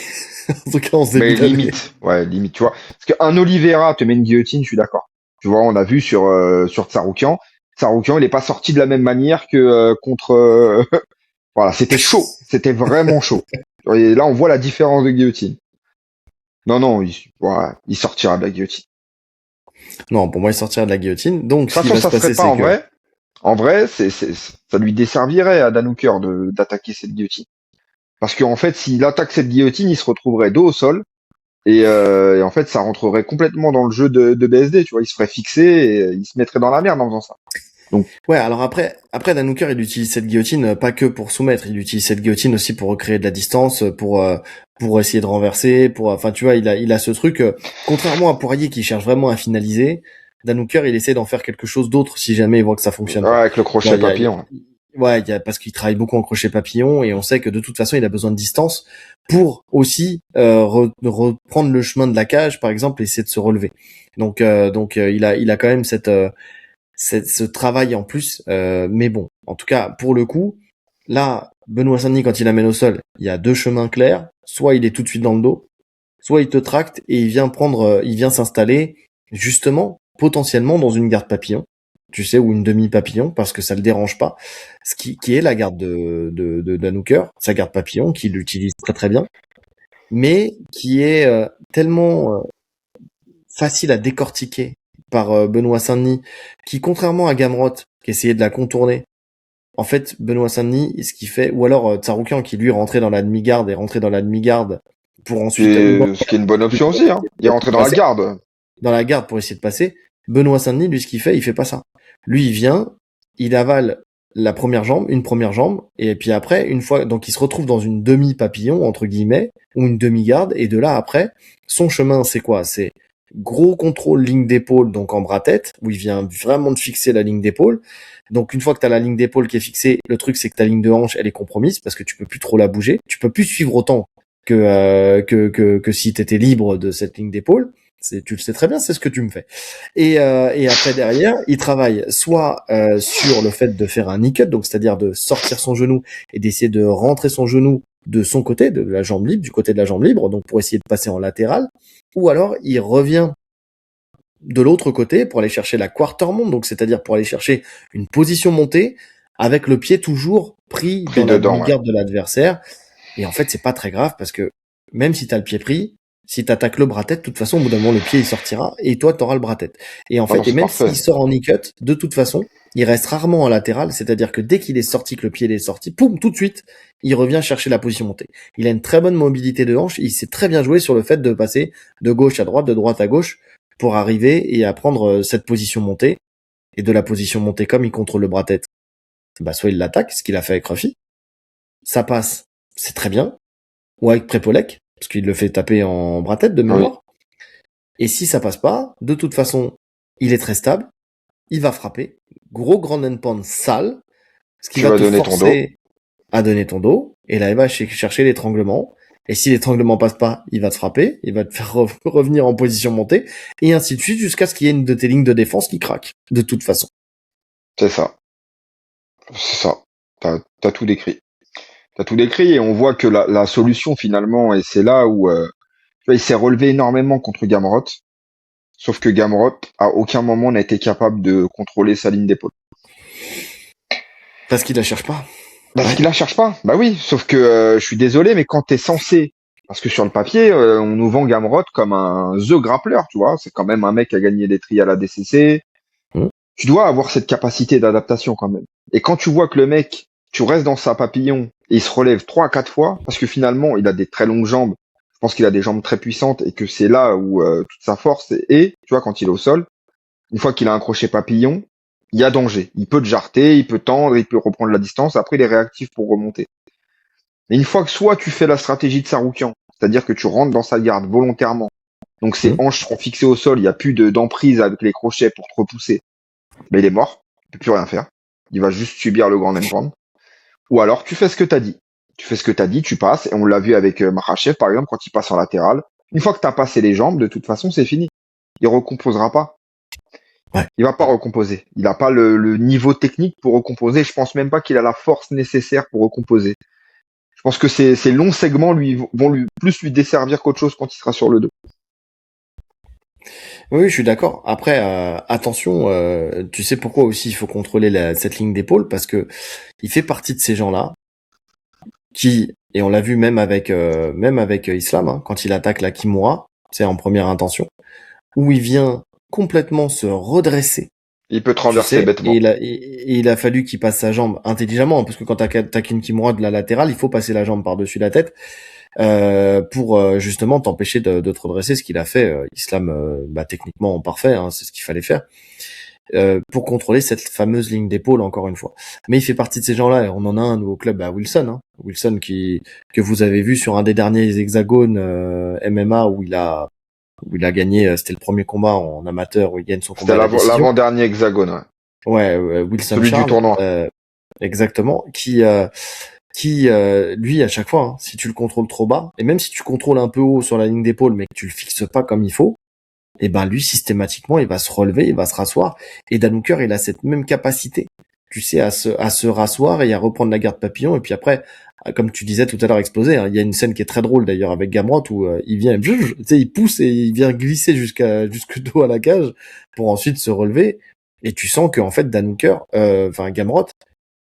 En tout cas, en ce début Mais d'année. limite, ouais, limite, tu vois. Parce qu'un Oliveira te met une guillotine, je suis d'accord. Tu vois, on a vu sur Tsaroukian. Tsaroukian, il est pas sorti de la même manière que contre. Voilà, c'était chaud, c'était vraiment chaud. Et là, on voit la différence de guillotine. Non, non, ouais, il sortira de la guillotine. Non, pour moi, il sortira de la guillotine. Donc, De toute ce qui façon, va se ça serait passer, pas c'est en que, vrai. En vrai, ça lui desservirait à Dan Hooker d'attaquer cette guillotine. Parce qu'en fait, s'il attaque cette guillotine, il se retrouverait dos au sol. Et en fait, ça rentrerait complètement dans le jeu de BSD, tu vois. Il se ferait fixer et il se mettrait dans la merde en faisant ça. Donc, ouais, alors après, Dan Hooker, il utilise cette guillotine pas que pour soumettre, il utilise cette guillotine aussi pour recréer de la distance, pour essayer de renverser, enfin, tu vois, il a ce truc, contrairement à Poirier qui cherche vraiment à finaliser, Dan Hooker, il essaie d'en faire quelque chose d'autre si jamais il voit que ça fonctionne ouais, pas. avec le Tu vois, crochet papillon. ouais, parce qu'il travaille beaucoup en crochet papillon et on sait que de toute façon, il a besoin de distance pour aussi reprendre le chemin de la cage, par exemple, et essayer de se relever. Donc, il a quand même ce travail en plus. Mais bon, en tout cas, pour le coup, là, Benoît Saint-Denis, quand il amène au sol, il y a deux chemins clairs. Soit il est tout de suite dans le dos, soit il te tracte et il vient s'installer justement, potentiellement dans une garde papillon, tu sais, ou une demi-papillon, parce que ça le dérange pas. Qui est la garde de Dan Hooker, sa garde papillon, qu'il utilise très très bien, mais qui est tellement facile à décortiquer par Benoît Saint-Denis, qui contrairement à Gamrot, qui essayait de la contourner, en fait, Benoît Saint-Denis, ce qu'il fait, ou alors Tsaroukian, qui lui rentrait dans la demi-garde et rentrait dans la demi-garde pour ensuite, ou Ce qui est une bonne option aussi, hein. Il est rentré dans la passer, garde. dans la garde pour essayer de passer. Benoît Saint-Denis, lui, ce qu'il fait pas ça. Lui, il vient, il avale la une première jambe, et puis après, une fois, donc il se retrouve dans une demi-papillon, entre guillemets, ou une demi-garde, et de là, après, son chemin, c'est quoi? C'est gros contrôle ligne d'épaule, donc en bras-tête, où il vient vraiment de fixer la ligne d'épaule. Donc une fois que tu as la ligne d'épaule qui est fixée, le truc c'est que ta ligne de hanche, elle est compromise, parce que tu peux plus trop la bouger, tu peux plus suivre autant que si tu étais libre de cette ligne d'épaule. Tu le sais très bien, c'est ce que tu me fais. Et après derrière, il travaille soit sur le fait de faire un knee cut, donc c'est-à-dire de sortir son genou et d'essayer de rentrer son genou de son côté, de la jambe libre, du côté de la jambe libre, donc pour essayer de passer en latéral, ou alors il revient de l'autre côté pour aller chercher la quarter mount, donc c'est-à-dire pour aller chercher une position montée avec le pied toujours pris Pris dans la dedans, ouais. demi-garde de l'adversaire. Et en fait, c'est pas très grave parce que même si t'as le pied pris, si t'attaques le bras tête, de toute façon, au bout d'un moment, le pied il sortira et toi t'auras le bras tête. Et en Ah non, fait, et c'est même parfait. s'il sort en knee cut, de toute façon, il reste rarement en latéral, c'est-à-dire que dès qu'il est sorti, que le pied est sorti, poum, tout de suite, il revient chercher la position montée. Il a une très bonne mobilité de hanche, il sait très bien jouer sur le fait de passer de gauche à droite, de droite à gauche, pour arriver et à prendre cette position montée. Et de la position montée, comme il contrôle le bras tête, bah soit il l'attaque, ce qu'il a fait avec Ruffy, ça passe, c'est très bien, ou avec Prepolek, parce qu'il le fait taper en bras tête de Oui. mémoire. Et si ça passe pas, de toute façon, il est très stable, il va frapper, gros grand end pound sale, ce qui Tu va vas te donner ton dos. forcer à donner ton dos, et là il va chercher l'étranglement, et si l'étranglement passe pas, il va te frapper, il va te faire revenir en position montée, et ainsi de suite jusqu'à ce qu'il y ait une de tes lignes de défense qui craque, de toute façon. C'est ça. C'est ça. T'as tout décrit. T'as tout décrit et on voit que la solution finalement, et c'est là où tu vois, il s'est relevé énormément contre Gamrot, sauf que Gamrot à aucun moment n'a été capable de contrôler sa ligne d'épaule. Parce qu'il la cherche pas. Parce Ouais. qu'il la cherche pas. Bah oui, sauf que je suis désolé, mais quand t'es censé, parce que sur le papier, on nous vend Gamrot comme un The Grappler, tu vois, c'est quand même un mec qui a gagné des tris à la DCC. Hmm. Tu dois avoir cette capacité d'adaptation quand même. Et quand tu vois que le mec, tu restes dans sa papillon et il se relève 3 à 4 fois, parce que finalement, il a des très longues jambes, je pense qu'il a des jambes très puissantes et que c'est là où toute sa force est. Et, tu vois, quand il est au sol, une fois qu'il a un crochet papillon, il y a danger. Il peut te jarter, il peut tendre, il peut reprendre la distance. Après, il est réactif pour remonter. Mais une fois que soit tu fais la stratégie de Saroukian, c'est-à-dire que tu rentres dans sa garde volontairement, donc ses Hmm. hanches seront fixées au sol, il n'y a plus d'emprise avec les crochets pour te repousser, mais il est mort, il peut plus rien faire. Il va juste subir le grand endpoint. Ou alors tu fais ce que t'as dit. Tu fais ce que t'as dit, tu passes, et on l'a vu avec Makhachev par exemple, quand il passe en latéral. Une fois que t'as passé les jambes, de toute façon, c'est fini. Il recomposera pas. Ouais. Il va pas recomposer. Il n'a pas le niveau technique pour recomposer. Je pense même pas qu'il a la force nécessaire pour recomposer. Je pense que ces longs segments vont plus lui desservir qu'autre chose quand il sera sur le dos. Oui, je suis d'accord. Après, attention, tu sais pourquoi aussi il faut contrôler cette ligne d'épaule, parce que il fait partie de ces gens-là qui, et on l'a vu même avec Islam, hein, quand il attaque la Kimura, c'est en première intention, où il vient complètement se redresser, Il peut te tu renverser sais, bêtement. et il a fallu qu'il passe sa jambe intelligemment, hein, parce que quand t'attaques une Kimura de la latérale, il faut passer la jambe par-dessus la tête, pour justement t'empêcher de te redresser, ce qu'il a fait. Islam, bah, techniquement parfait, hein, c'est ce qu'il fallait faire. Pour contrôler cette fameuse ligne d'épaule encore une fois. Mais il fait partie de ces gens-là, et on en a un au club, à Wilson, hein. Wilson que vous avez vu sur un des derniers hexagones MMA où il a gagné, c'était le premier combat en amateur où il gagne son combat C'était à la décision. l'avant-dernier hexagone, ouais. Ouais, Wilson Celui du Charles, tournoi. exactement, qui lui à chaque fois, hein, si tu le contrôles trop bas, et même si tu contrôles un peu haut sur la ligne d'épaule, mais que tu le fixes pas comme il faut, et ben lui systématiquement il va se relever, il va se rasseoir. Et Dan Hooker il a cette même capacité, tu sais, à se rasseoir et à reprendre la garde papillon. Et puis après, comme tu disais tout à l'heure, exploser. Hein. Il y a une scène qui est très drôle d'ailleurs avec Gamrot où il vient, tu sais, il pousse et il vient glisser jusque dos à la cage pour ensuite se relever. Et tu sens que en fait Dan Hooker, Gamrot,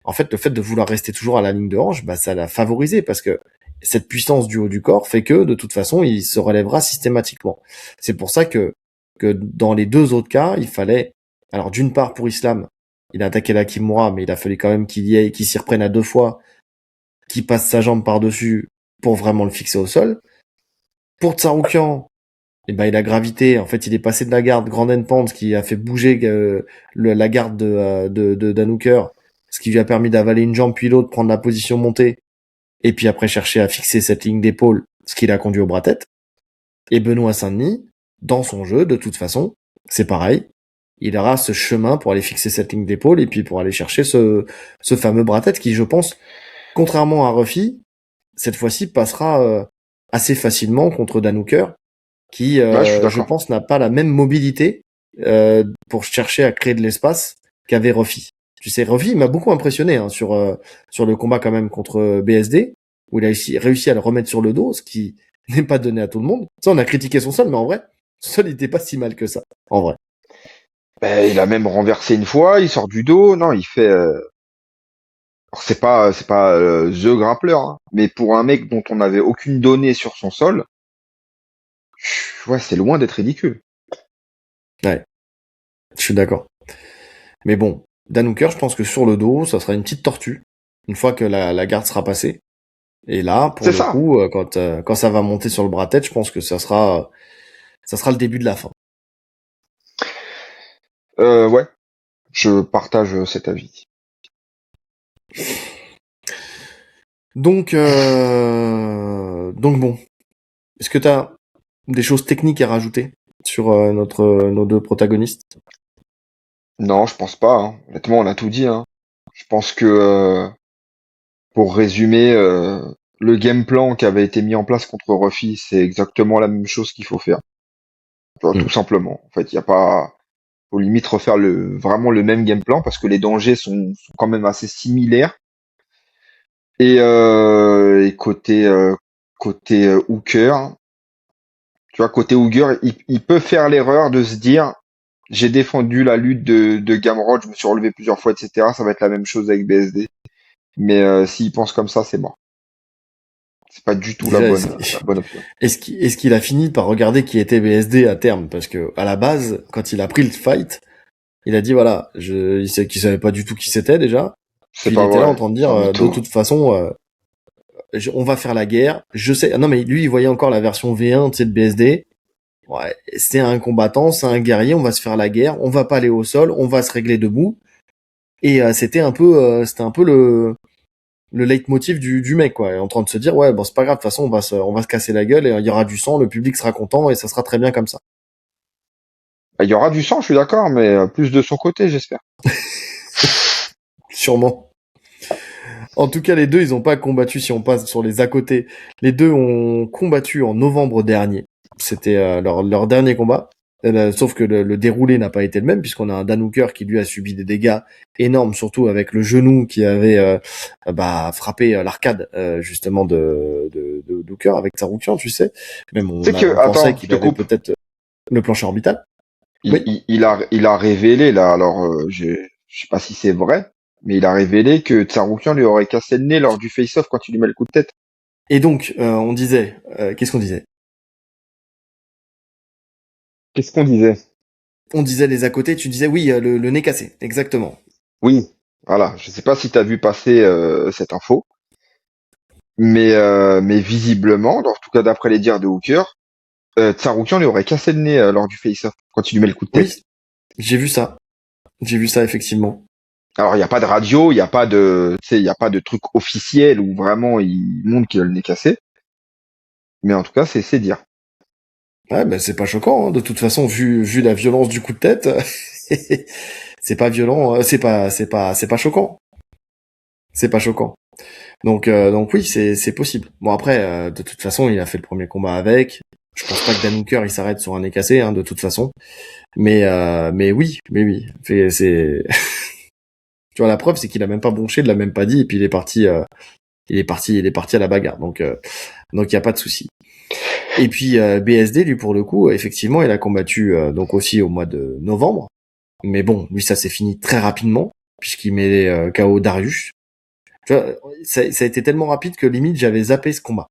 en fait le fait de vouloir rester toujours à la ligne de hanche, bah ça l'a favorisé parce que cette puissance du haut du corps fait que de toute façon il se relèvera systématiquement. C'est pour ça que dans les deux autres cas, il fallait, alors d'une part pour Islam, il a attaqué la Kimura, mais il a fallu quand même qu'il s'y reprenne à deux fois, qu'il passe sa jambe par-dessus pour vraiment le fixer au sol. Pour Tsaroukian, eh ben, il a gravité, en fait, il est passé de la garde Grand Pond, qui a fait bouger la garde de Dan Hooker, ce qui lui a permis d'avaler une jambe puis l'autre, prendre la position montée, et puis après chercher à fixer cette ligne d'épaule, ce qui l'a conduit au bras-tête. Et Benoît Saint-Denis, dans son jeu, de toute façon, c'est pareil. Il aura ce chemin pour aller fixer cette ligne d'épaule et puis pour aller chercher ce fameux bras-tête qui, je pense, contrairement à Ruffy, cette fois-ci passera assez facilement contre Dan Hooker, qui, je pense, n'a pas la même mobilité pour chercher à créer de l'espace qu'avait Ruffy. Tu sais, Ruffy m'a beaucoup impressionné sur le combat quand même contre BSD, où il a réussi à le remettre sur le dos, ce qui n'est pas donné à tout le monde. Ça, on a critiqué son sol, mais en vrai, son sol n'était pas si mal que ça, en vrai. Ben, il a même renversé une fois, il sort du dos, non, il fait... Alors, c'est pas The Grappler, hein, mais pour un mec dont on n'avait aucune donnée sur son sol, ouais, c'est loin d'être ridicule. Ouais, je suis d'accord. Mais bon, Dan Hooker, je pense que sur le dos, ça sera une petite tortue, une fois que la garde sera passée. Et là, pour le coup, quand ça va monter sur le bras-tête, je pense que ça sera le début de la fin. Ouais, je partage cet avis. Donc bon, est-ce que t'as des choses techniques à rajouter sur nos deux protagonistes? Non, je pense pas. Hein. Honnêtement, on a tout dit. Hein. Je pense que pour résumer, le game plan qui avait été mis en place contre Ruffy, c'est exactement la même chose qu'il faut faire. Tout simplement. En fait, il y a pas, faut limite refaire vraiment le même game plan parce que les dangers sont quand même assez similaires. Et côté Hooker, tu vois, côté Hooker, il peut faire l'erreur de se dire, j'ai défendu la lutte de Gamrot, je me suis relevé plusieurs fois, etc. Ça va être la même chose avec BSD. Mais s'il pense comme ça, c'est mort. C'est pas du tout Déjà, la bonne option. Est-ce qu'il a fini par regarder qui était BSD à terme? Parce que à la base, quand il a pris le fight, il a dit voilà, il sait qu'il savait pas du tout qui c'était déjà. C'est Puis il pas était là vrai. en train de dire de toute façon, on va faire la guerre. Je sais. Ah non mais lui, il voyait encore la version V1, tu sais, de BSD. Ouais, c'est un combattant, c'est un guerrier. On va se faire la guerre. On va pas aller au sol. On va se régler debout. Et c'était un peu le leitmotiv du mec, quoi, en train de se dire ouais bon c'est pas grave, de toute façon on va se casser la gueule et il y aura du sang, le public sera content et ça sera très bien comme ça. Il y aura du sang, je suis d'accord, mais plus de son côté, j'espère. Sûrement. En tout cas, les deux, ils ont pas combattu, si on passe sur les à côté. Les deux ont combattu en novembre dernier. C'était leur dernier combat. Sauf que le déroulé n'a pas été le même, puisqu'on a un Dan Hooker qui lui a subi des dégâts énormes, surtout avec le genou qui avait frappé l'arcade justement de Hooker avec Tsarukyan, tu sais. Même on pensait qu'il avait peut-être le plancher orbital. Il a révélé là, alors je sais pas si c'est vrai, mais il a révélé que Tsarukyan lui aurait cassé le nez lors du face-off quand il lui met le coup de tête. Et donc, on disait, qu'est-ce qu'on disait? Qu'est-ce qu'on disait? On disait les à côté, tu disais oui, le nez cassé, exactement. Oui, voilà. Je sais pas si t'as vu passer cette info, mais visiblement, en tout cas d'après les dires de Hooker, Tsarukyan lui aurait cassé le nez lors du face-off quand il lui met le coup de tête. Oui, j'ai vu ça. J'ai vu ça effectivement. Alors il y a pas de radio, il y a pas de, tu sais, il y a pas de truc officiel où vraiment il montre qu'il a le nez cassé. Mais en tout cas, c'est dire. Ouais, ben c'est pas choquant. Hein. De toute façon, vu la violence du coup de tête, c'est pas violent. C'est pas choquant. C'est pas choquant. Donc oui, c'est possible. Bon après, de toute façon, il a fait le premier combat avec. Je pense pas que Dan Hooker il s'arrête sur un nez cassé, hein, de toute façon. Mais oui. C'est tu vois la preuve, c'est qu'il a même pas bronché, il l'a même pas dit, et puis il est parti à la bagarre. Donc il y a pas de souci. Et puis BSD, lui pour le coup, effectivement, il a combattu donc aussi au mois de novembre. Mais bon, lui ça s'est fini très rapidement puisqu'il met KO Darius. Tu vois, ça a été tellement rapide que limite j'avais zappé ce combat.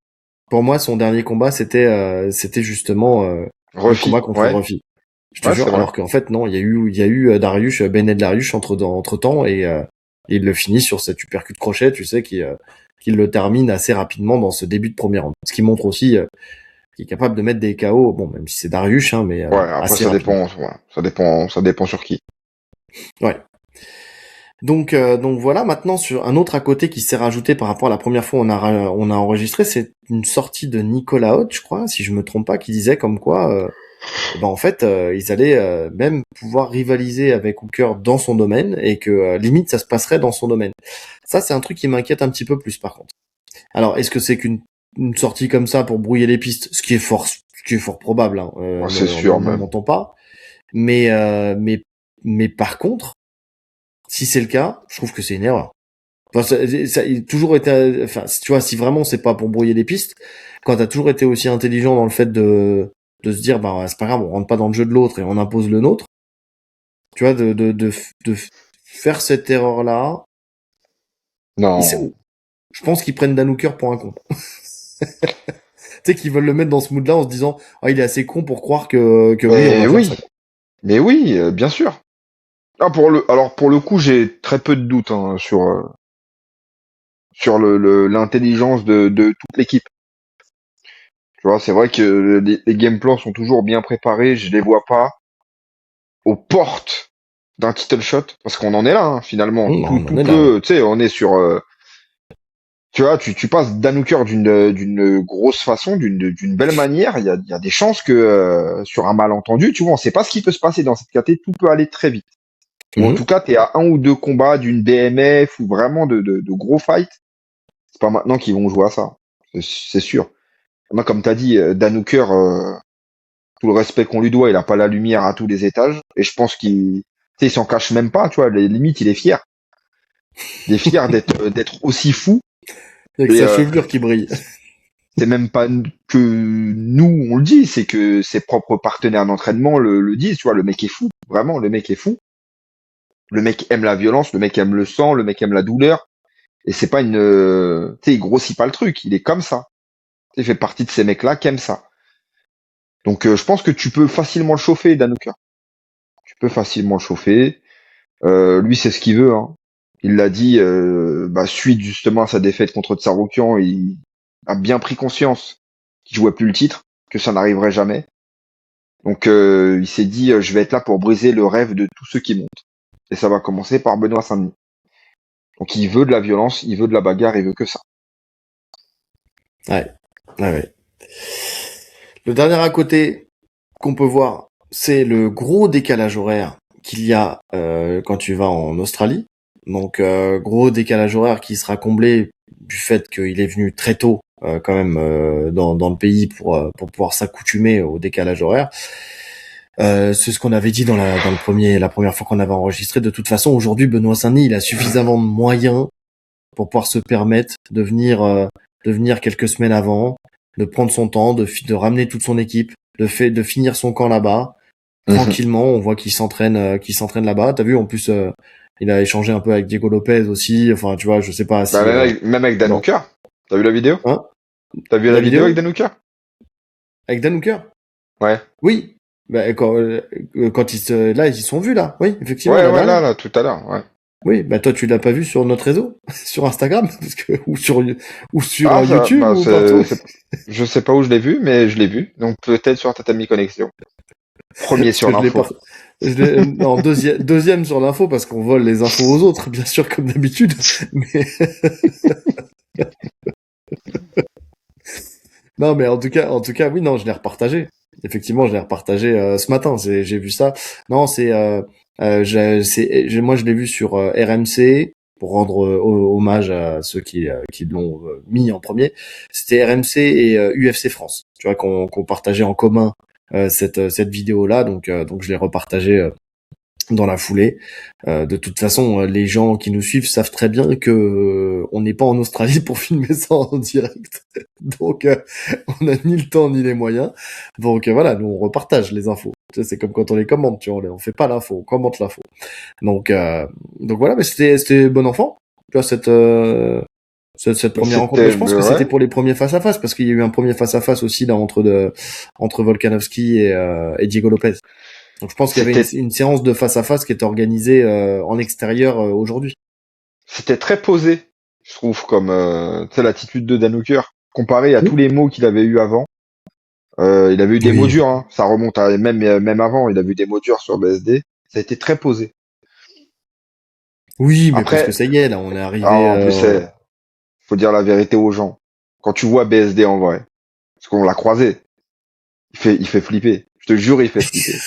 Pour moi, son dernier combat c'était justement le combat contre Ruffy. Je te jure, alors qu'en fait non, il y a eu Darius, Bennett Darius entre temps et il le finit sur cette uppercut crochet, tu sais, qui le termine assez rapidement dans ce début de premier round. Ce qui montre aussi qu'il est capable de mettre des KO, bon, même si c'est Darius, hein, mais ouais, après assez ça rapidement. dépend, ça dépend sur qui. Ouais. Donc voilà, maintenant sur un autre à côté qui s'est rajouté par rapport à la première fois on a enregistré, c'est une sortie de Nicolas Haute, je crois, si je me trompe pas, qui disait comme quoi, eh ben en fait, ils allaient même pouvoir rivaliser avec Hooker dans son domaine et que limite ça se passerait dans son domaine. Ça, c'est un truc qui m'inquiète un petit peu plus par contre. Alors, est-ce que c'est qu'une une sortie comme ça pour brouiller les pistes, ce qui est fort probable, hein, C'est ne sûr, m'en même. mentons pas. Mais, mais par contre, si c'est le cas, je trouve que c'est une erreur. Enfin, ça a toujours été, enfin, tu vois, si vraiment c'est pas pour brouiller les pistes, quand t'as toujours été aussi intelligent dans le fait de se dire, bah, c'est pas grave, on rentre pas dans le jeu de l'autre et on impose le nôtre, tu vois, de faire cette erreur-là, Non. je pense qu'ils prennent Dan Hooker pour un con. Tu sais, qu'ils veulent le mettre dans ce mood-là en se disant, ah, il est assez con pour croire que oui, on Mais va faire ça. oui, mais oui, bien sûr. Ah, alors pour le coup, j'ai très peu de doutes hein, sur l'intelligence de toute l'équipe. Tu vois, c'est vrai que les game plans sont toujours bien préparés. Je les vois pas aux portes d'un title shot parce qu'on en est là hein, finalement. On en Tout est là, ouais. peut, tu sais, on est sur. Tu vois, tu passes Dan Hooker d'une grosse façon, d'une belle manière. Il y a des chances que sur un malentendu, tu vois, on sait pas ce qui peut se passer dans cette caté. Tout peut aller très vite. Ou en tout Mhm. cas, t'es à un ou deux combats d'une BMF ou vraiment de gros fights. C'est pas maintenant qu'ils vont jouer à ça. C'est sûr. Moi, comme t'as dit, Dan Hooker, tout le respect qu'on lui doit, il a pas la lumière à tous les étages. Et je pense qu'il, tu sais, il s'en cache même pas, tu vois. Les limites, il est fier. Il est fier d'être aussi fou. Avec Et sa chevelure qui brille. c'est même pas que nous on le dit, c'est que ses propres partenaires d'entraînement le disent. Tu vois, le mec est fou. Vraiment, le mec est fou. Le mec aime la violence, le mec aime le sang, le mec aime la douleur. Et c'est pas une, tu sais, il grossit pas le truc. Il est comme ça. Il fait partie de ces mecs-là qui aiment ça. Donc je pense que tu peux facilement le chauffer, Danuka. Tu peux facilement le chauffer. Lui, c'est ce qu'il veut. Hein. Il l'a dit, bah, suite justement à sa défaite contre Tsaroukian, il a bien pris conscience qu'il jouait plus le titre, que ça n'arriverait jamais. Donc il s'est dit, je vais être là pour briser le rêve de tous ceux qui montent. Et ça va commencer par Benoît Saint-Denis. Donc il veut de la violence, il veut de la bagarre, il veut que ça. Ouais. Ouais, ouais. Le dernier à côté qu'on peut voir, c'est le gros décalage horaire qu'il y a quand tu vas en Australie. Donc gros décalage horaire qui sera comblé du fait qu'il est venu très tôt quand même dans le pays pour pouvoir s'accoutumer au décalage horaire. C'est ce qu'on avait dit dans la première fois qu'on avait enregistré. De toute façon, aujourd'hui, Benoît Saint-Denis, il a suffisamment de moyens pour pouvoir se permettre de venir quelques semaines avant, de prendre son temps, de ramener toute son équipe, de finir son camp là-bas Mhm. tranquillement. On voit qu'il s'entraîne là-bas. T'as vu en plus, il a échangé un peu avec Diego Lopez aussi. Enfin, tu vois, je sais pas Bah, si même avec non, Danuka. T'as vu la vidéo? hein, T'as vu la la vidéo avec vidéo Danuka? avec Dan Hooker. Ouais. Oui. Bah, quand là, ils se sont vus là. Oui, effectivement, Ouais, la ouais, dernière. là, tout à l'heure, ouais. Oui, bah toi tu l'as pas vu sur notre réseau, sur Instagram, parce que ou sur Ah, ça, YouTube bah, ou partout. je sais pas où je l'ai vu, mais je l'ai vu. Donc peut-être sur Tatami Connexion. Premier Parce sur que je l'ai l'info. pas. En deuxième sur l'info parce qu'on vole les infos aux autres, bien sûr comme d'habitude. Mais non, mais en tout cas, oui, non, je l'ai repartagé. Effectivement, je l'ai repartagé ce matin. J'ai vu ça. Non, moi je l'ai vu sur RMC pour rendre hommage à ceux qui l'ont mis en premier. C'était RMC et UFC France. Tu vois qu'on partageait en commun cette vidéo là. Donc je l'ai repartagé dans la foulée. De toute façon, les gens qui nous suivent savent très bien que on n'est pas en Australie pour filmer ça en direct. Donc, on n'a ni le temps ni les moyens. Donc voilà, nous on repartage les infos. Tu sais, c'est comme quand on les commente, tu vois, on fait pas l'info, on commente l'info. Donc, donc voilà, mais c'était bon enfant. Tu vois cette première rencontre. Mais je pense que c'était Ouais. pour les premiers face à face parce qu'il y a eu un premier face à face aussi là entre Volkanovski et Diego Lopez. Donc je pense qu'il y avait C'était, une séance de face à face qui était organisée en extérieur aujourd'hui. c'était très posé, je trouve, comme, tu sais, l'attitude de Dan Hooker, comparé à tous Oui. les mots qu'il avait eu avant. Il avait eu des mots Oui. durs, hein. Ça remonte à, même avant, il avait eu des mots durs sur BSD. Ça a été très posé. Oui, mais parce que Après, ça y est, là, on est arrivé. en plus, faut dire la vérité aux gens. Quand tu vois BSD en vrai, parce qu'on l'a croisé, il fait flipper. Je te jure, il fait flipper.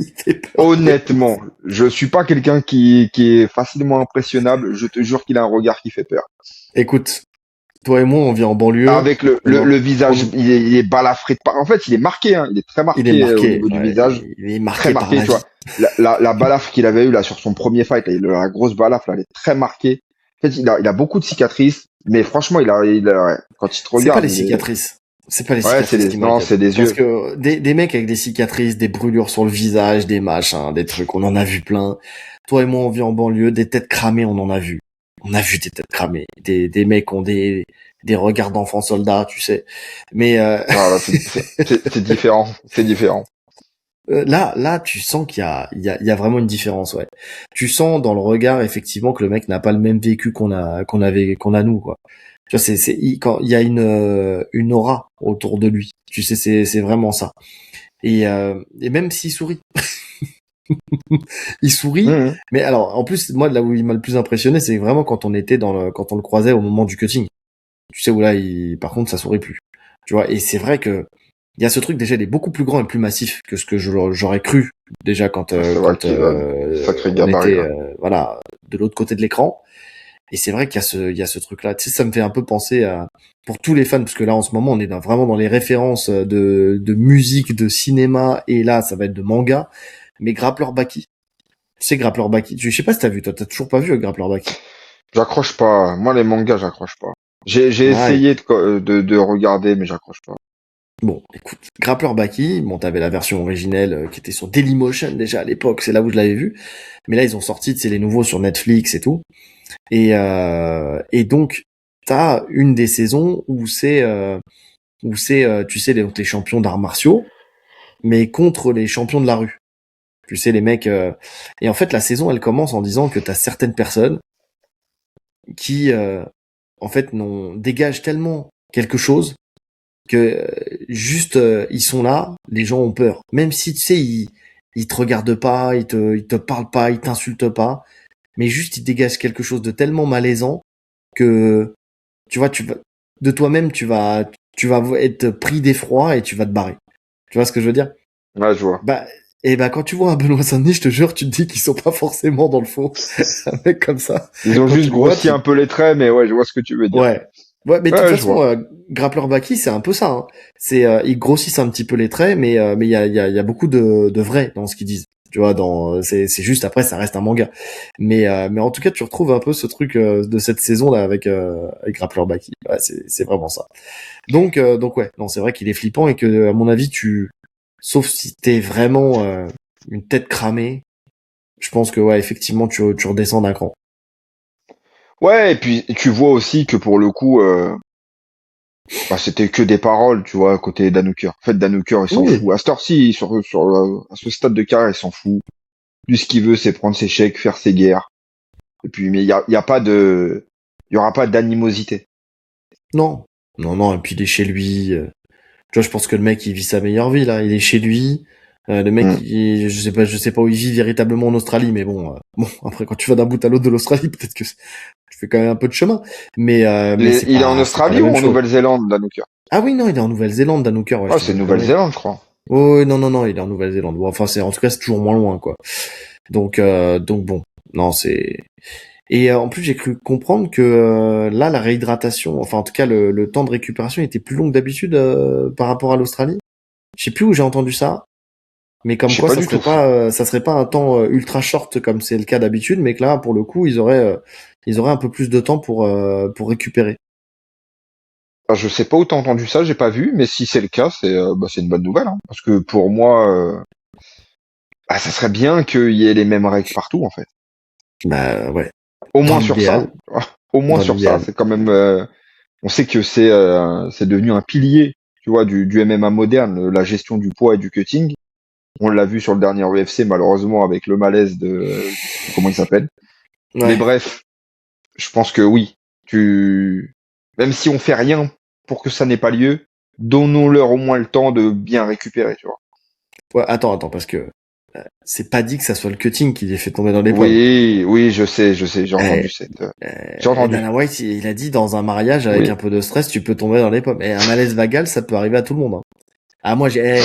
Il fait peur de Honnêtement, ouf. je suis pas quelqu'un qui est facilement impressionnable. Je te jure qu'il a un regard qui fait peur. Écoute, toi et moi, on vit en banlieue. Avec le, On le, en- le visage, on- il est balafré de En fait, il est marqué, hein. Il est très il est marqué au marqué. niveau du Ouais, visage. il est Très marqué par marqué, la tu vois. vie. La balafre qu'il avait eue là sur son premier fight, là, la grosse balafre, là, elle est très marquée. En fait, il a beaucoup de cicatrices, mais franchement, ouais, quand il te C'est pas regarde, les cicatrices. C'est pas les ouais, cicatrices qui non, m'inquiètent. c'est des Parce yeux. que des mecs avec des cicatrices, des brûlures sur le visage, des machins, des trucs, on en a vu plein. Toi et moi, on vit en banlieue, des têtes cramées, on en a vu. On a vu des têtes cramées. Des mecs qui ont des regards d'enfants soldats, tu sais. Mais Voilà, c'est différent, c'est différent. là, tu sens il y a vraiment une différence, ouais. Tu sens dans le regard, effectivement, que le mec n'a pas le même vécu qu'on a nous, quoi. Tu vois, quand il y a une aura autour de lui. Tu sais, c'est vraiment ça. Et même s'il sourit, il sourit. Mhm. Mais alors, en plus, moi, là où il m'a le plus impressionné, c'est vraiment quand on le croisait au moment du cutting. Tu sais où là, par contre, ça sourit plus. Tu vois, et c'est vrai que il y a ce truc déjà, il est beaucoup plus grand et plus massif que ce que j'aurais cru déjà Ah, c'est vrai qu'il a sacré on gabarit, était ouais. voilà de l'autre côté de l'écran. Et c'est vrai qu'il y a ce truc là. Tu sais, ça me fait un peu penser à pour tous les fans parce que là en ce moment on est vraiment dans les références de musique, de cinéma et là ça va être de manga. Mais Grappler Baki, tu sais Grappler Baki, je sais pas si t'as vu toi, t'as toujours pas vu Grappler Baki. J'accroche pas. Moi, les mangas, j'accroche pas. J'ai Ouais. essayé de regarder, mais j'accroche pas. Bon, écoute, Grappler Baki, bon, t'avais la version originelle qui était sur Dailymotion déjà à l'époque, c'est là où je l'avais vu. Mais là, ils ont sorti, c'est les nouveaux sur Netflix et tout. Et donc, t'as une des saisons où c'est, tu sais, les champions d'arts martiaux, mais contre les champions de la rue. Tu sais, les mecs. Et en fait, la saison, elle commence en disant que t'as certaines personnes qui, en fait, dégagent tellement quelque chose que juste ils sont là, les gens ont peur. Même si tu sais ils te regardent pas, ils te parlent pas, ils t'insultent pas, mais juste ils dégagent quelque chose de tellement malaisant que tu vois tu vas de toi-même tu vas être pris d'effroi et tu vas te barrer. Tu vois ce que je veux dire? Ouais, je vois. Bah et bah quand tu vois un Benoît Saint-Denis, je te jure, tu te dis qu'ils sont pas forcément dans le faux. Un mec comme ça, Ils ont quand juste tu le vois, grossi un peu les traits, mais ouais, je vois ce que tu veux dire. ouais. Ouais, mais de toute Ouais, je façon, vois. Grappler Baki, c'est un peu ça. Hein. Ils grossissent un petit peu les traits, mais il y a beaucoup de vrai dans ce qu'ils disent. Tu vois, c'est juste après, ça reste un manga. Mais en tout cas, tu retrouves un peu ce truc de cette saison là avec Grappler Baki. Ouais, c'est vraiment ça. Donc ouais, non, c'est vrai qu'il est flippant et que à mon avis, sauf si t'es vraiment une tête cramée, je pense que ouais, effectivement, tu redescends d'un cran. Ouais, et puis tu vois aussi que pour le coup, bah, c'était que des paroles, tu vois, à côté d'Anouker. En fait, Danouker, il s'en Oui. fout. À cette heure-ci, à ce stade de carrière, il s'en fout. Lui, ce qu'il veut, c'est prendre ses chèques, faire ses guerres. Et puis, mais il y a pas il y aura pas d'animosité. Non, non, non. Et puis il est chez lui. Tu vois, je pense que le mec, il vit sa meilleure vie, là. Il est chez lui. Le mec, Hmm. je sais pas où il vit véritablement en Australie, mais bon, bon, après, quand tu vas d'un bout à l'autre de l'Australie, peut-être que tu fais quand même un peu de chemin. Mais Il est en c'est pas la Australie ou même en chose. Nouvelle-Zélande, Danouker? Ah oui, non, il est en Nouvelle-Zélande, Danouker, ouais, Oh, je te c'est dis une connerie. Nouvelle-Zélande, je crois. Oh, non, non, non, il est en Nouvelle-Zélande. Bon, enfin, en tout cas, c'est toujours moins loin, quoi. Donc bon, non, et en plus, j'ai cru comprendre que là, la réhydratation, enfin, en tout cas, le temps de récupération était plus long que d'habitude par rapport à l'Australie. Je sais plus où j'ai entendu ça. Mais Je comme sais quoi, pas du tout. ça serait pas un temps ultra short comme c'est le cas d'habitude, mais que là, pour le coup, ils auraient un peu plus de temps pour récupérer. Enfin, je sais pas où t'as entendu ça, j'ai pas vu, mais si c'est le cas, c'est une bonne nouvelle, hein. Parce que pour moi, bah, ça serait bien qu'il y ait les mêmes règles partout, en fait. Bah ouais, Au dans moins sur ça. l'idéal, Au moins dans sur ça, l'idéal. c'est quand même. On sait que c'est devenu un pilier, tu vois, du MMA moderne, la gestion du poids et du cutting. On l'a vu sur le dernier UFC, malheureusement, avec le malaise je sais plus comment il s'appelle. Mais Ouais. bref, je pense que oui. Tu, même si on fait rien pour que ça n'ait pas lieu, donnons-leur au moins le temps de bien récupérer, tu vois. Ouais, attends, parce que c'est pas dit que ça soit le cutting qui les fait tomber dans les pommes. Oui, je sais, j'ai entendu j'ai entendu. Dana White, il a dit dans un mariage avec Oui. un peu de stress, tu peux tomber dans les pommes. Et un malaise vagal, ça peut arriver à tout le monde. Hein. Ah moi j'ai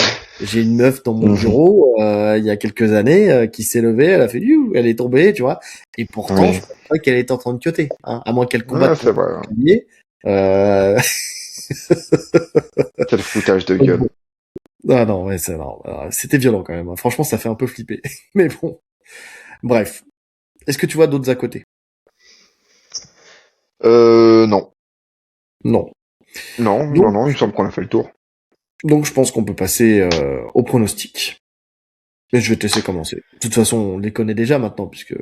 une meuf dans mon Mhm. bureau il y a quelques années qui s'est levée, elle a fait elle est tombée, tu vois. Et pourtant Oui. je pense pas qu'elle est en train de cutter, hein, à moins qu'elle Ouais, combatte c'est contre vrai. un pilier. Euh... Quel foutage de donc gueule. bon. Ah non, ouais, non, c'était violent quand même. Hein. Franchement, ça fait un peu flipper. Mais bon, bref. Est-ce que tu vois d'autres à côté? Non. Non. Non, Donc, il me semble qu'on a fait le tour. donc je pense qu'on peut passer au pronostic. Et je vais te laisser commencer. De toute façon, on les connaît déjà maintenant puisque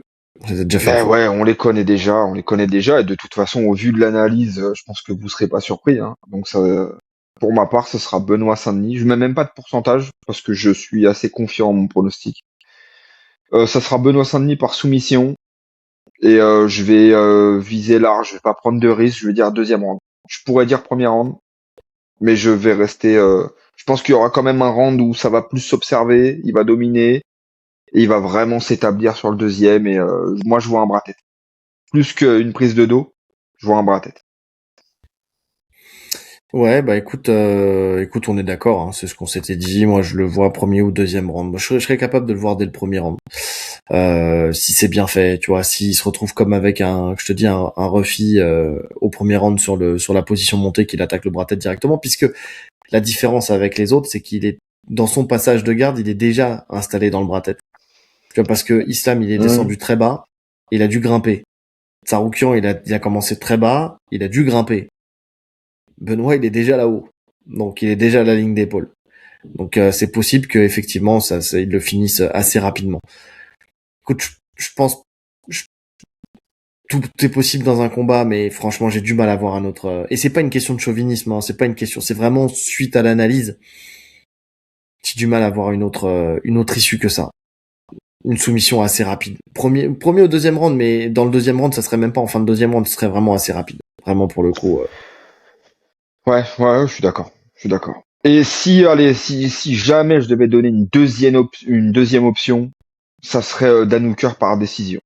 on les a déjà fait une Ben fois. ouais, on les connaît déjà, et de toute façon, au vu de l'analyse, je pense que vous serez pas surpris, hein. Donc ça, pour ma part, ce sera Benoît Saint-Denis. Je mets même pas de pourcentage, parce que je suis assez confiant en mon pronostic. Ça sera Benoît Saint-Denis par soumission, et je vais viser large, je vais pas prendre de risque, je vais dire deuxième round. Je pourrais dire premier round, mais je vais rester. Je pense qu'il y aura quand même un round où ça va plus s'observer, il va dominer, et il va vraiment s'établir sur le deuxième, et moi je vois un bras tête. Plus qu'une prise de dos, je vois un bras tête. Ouais, bah écoute, on est d'accord, hein, c'est ce qu'on s'était dit. Moi, je le vois premier ou deuxième round. Moi, je serais capable de le voir dès le premier round. Si c'est bien fait, tu vois, s'il se retrouve comme avec je te dis, un Ruffy au premier round sur la position montée qu'il attaque le bras tête directement, puisque la différence avec les autres, c'est qu'il est dans son passage de garde, il est déjà installé dans le bras tête. Tu vois, parce que Islam, il est Mmh. descendu très bas, il a dû grimper. Tsaroukian, il a commencé très bas, il a dû grimper. Benoît, il est déjà là-haut. Donc, il est déjà à la ligne d'épaule. Donc, c'est possible que effectivement, ils le finissent assez rapidement. Écoute, je pense, je- tout est possible dans un combat, mais franchement, j'ai du mal à voir un autre. Et c'est pas une question de chauvinisme, hein, c'est pas une question, c'est vraiment suite à l'analyse. J'ai du mal à voir une autre issue que ça. Une soumission assez rapide. Premier au deuxième round, mais dans le deuxième round, ça serait même pas en fin de deuxième round, ce serait vraiment assez rapide. Vraiment pour le coup. Ouais, je suis d'accord. Je suis d'accord. Et si, allez, si jamais je devais donner une deuxième option, ça serait Dan Hooker par décision.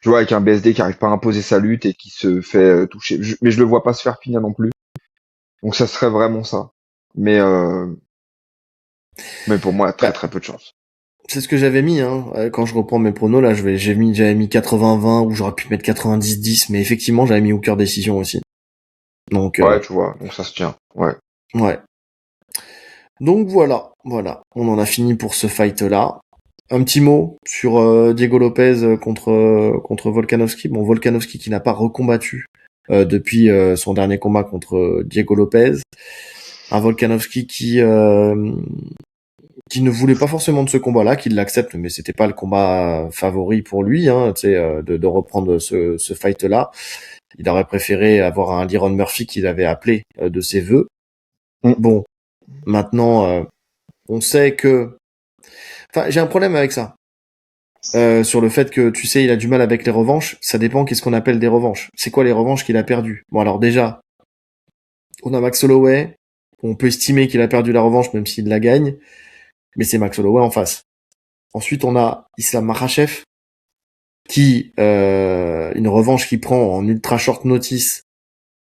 Tu vois, avec un BSD qui arrive pas à imposer sa lutte et qui se fait toucher. Mais je le vois pas se faire finir non plus. Donc ça serait vraiment ça. Mais, euh, mais pour moi, très Bah, très peu de chance. c'est ce que j'avais mis, hein. Quand je reprends mes pronos, là, j'avais mis 80-20 ou j'aurais pu mettre 90-10, mais effectivement, j'avais mis Hooker décision aussi. Donc, Ouais, tu vois, donc ça se tient. Ouais. ouais. Donc voilà. On en a fini pour ce fight-là. Un petit mot sur Diego Lopez contre Volkanovski. Bon, Volkanovski qui n'a pas recombattu depuis son dernier combat contre Diego Lopez. Un Volkanovski qui ne voulait pas forcément de ce combat-là, qui l'accepte, mais c'était pas le combat favori pour lui, hein, tu sais, de reprendre ce fight-là. Il aurait préféré avoir un Liron Murphy qu'il avait appelé de ses vœux. Mm. Bon, maintenant, on sait que... Enfin, j'ai un problème avec ça. Sur le fait que, tu sais, il a du mal avec les revanches. Ça dépend qu'est-ce qu'on appelle des revanches. C'est quoi les revanches qu'il a perdues? Bon, alors déjà, on a Max Holloway. On peut estimer qu'il a perdu la revanche, même s'il la gagne. Mais c'est Max Holloway en face. Ensuite, on a Islam Makhachev, qui une revanche qu'il prend en ultra short notice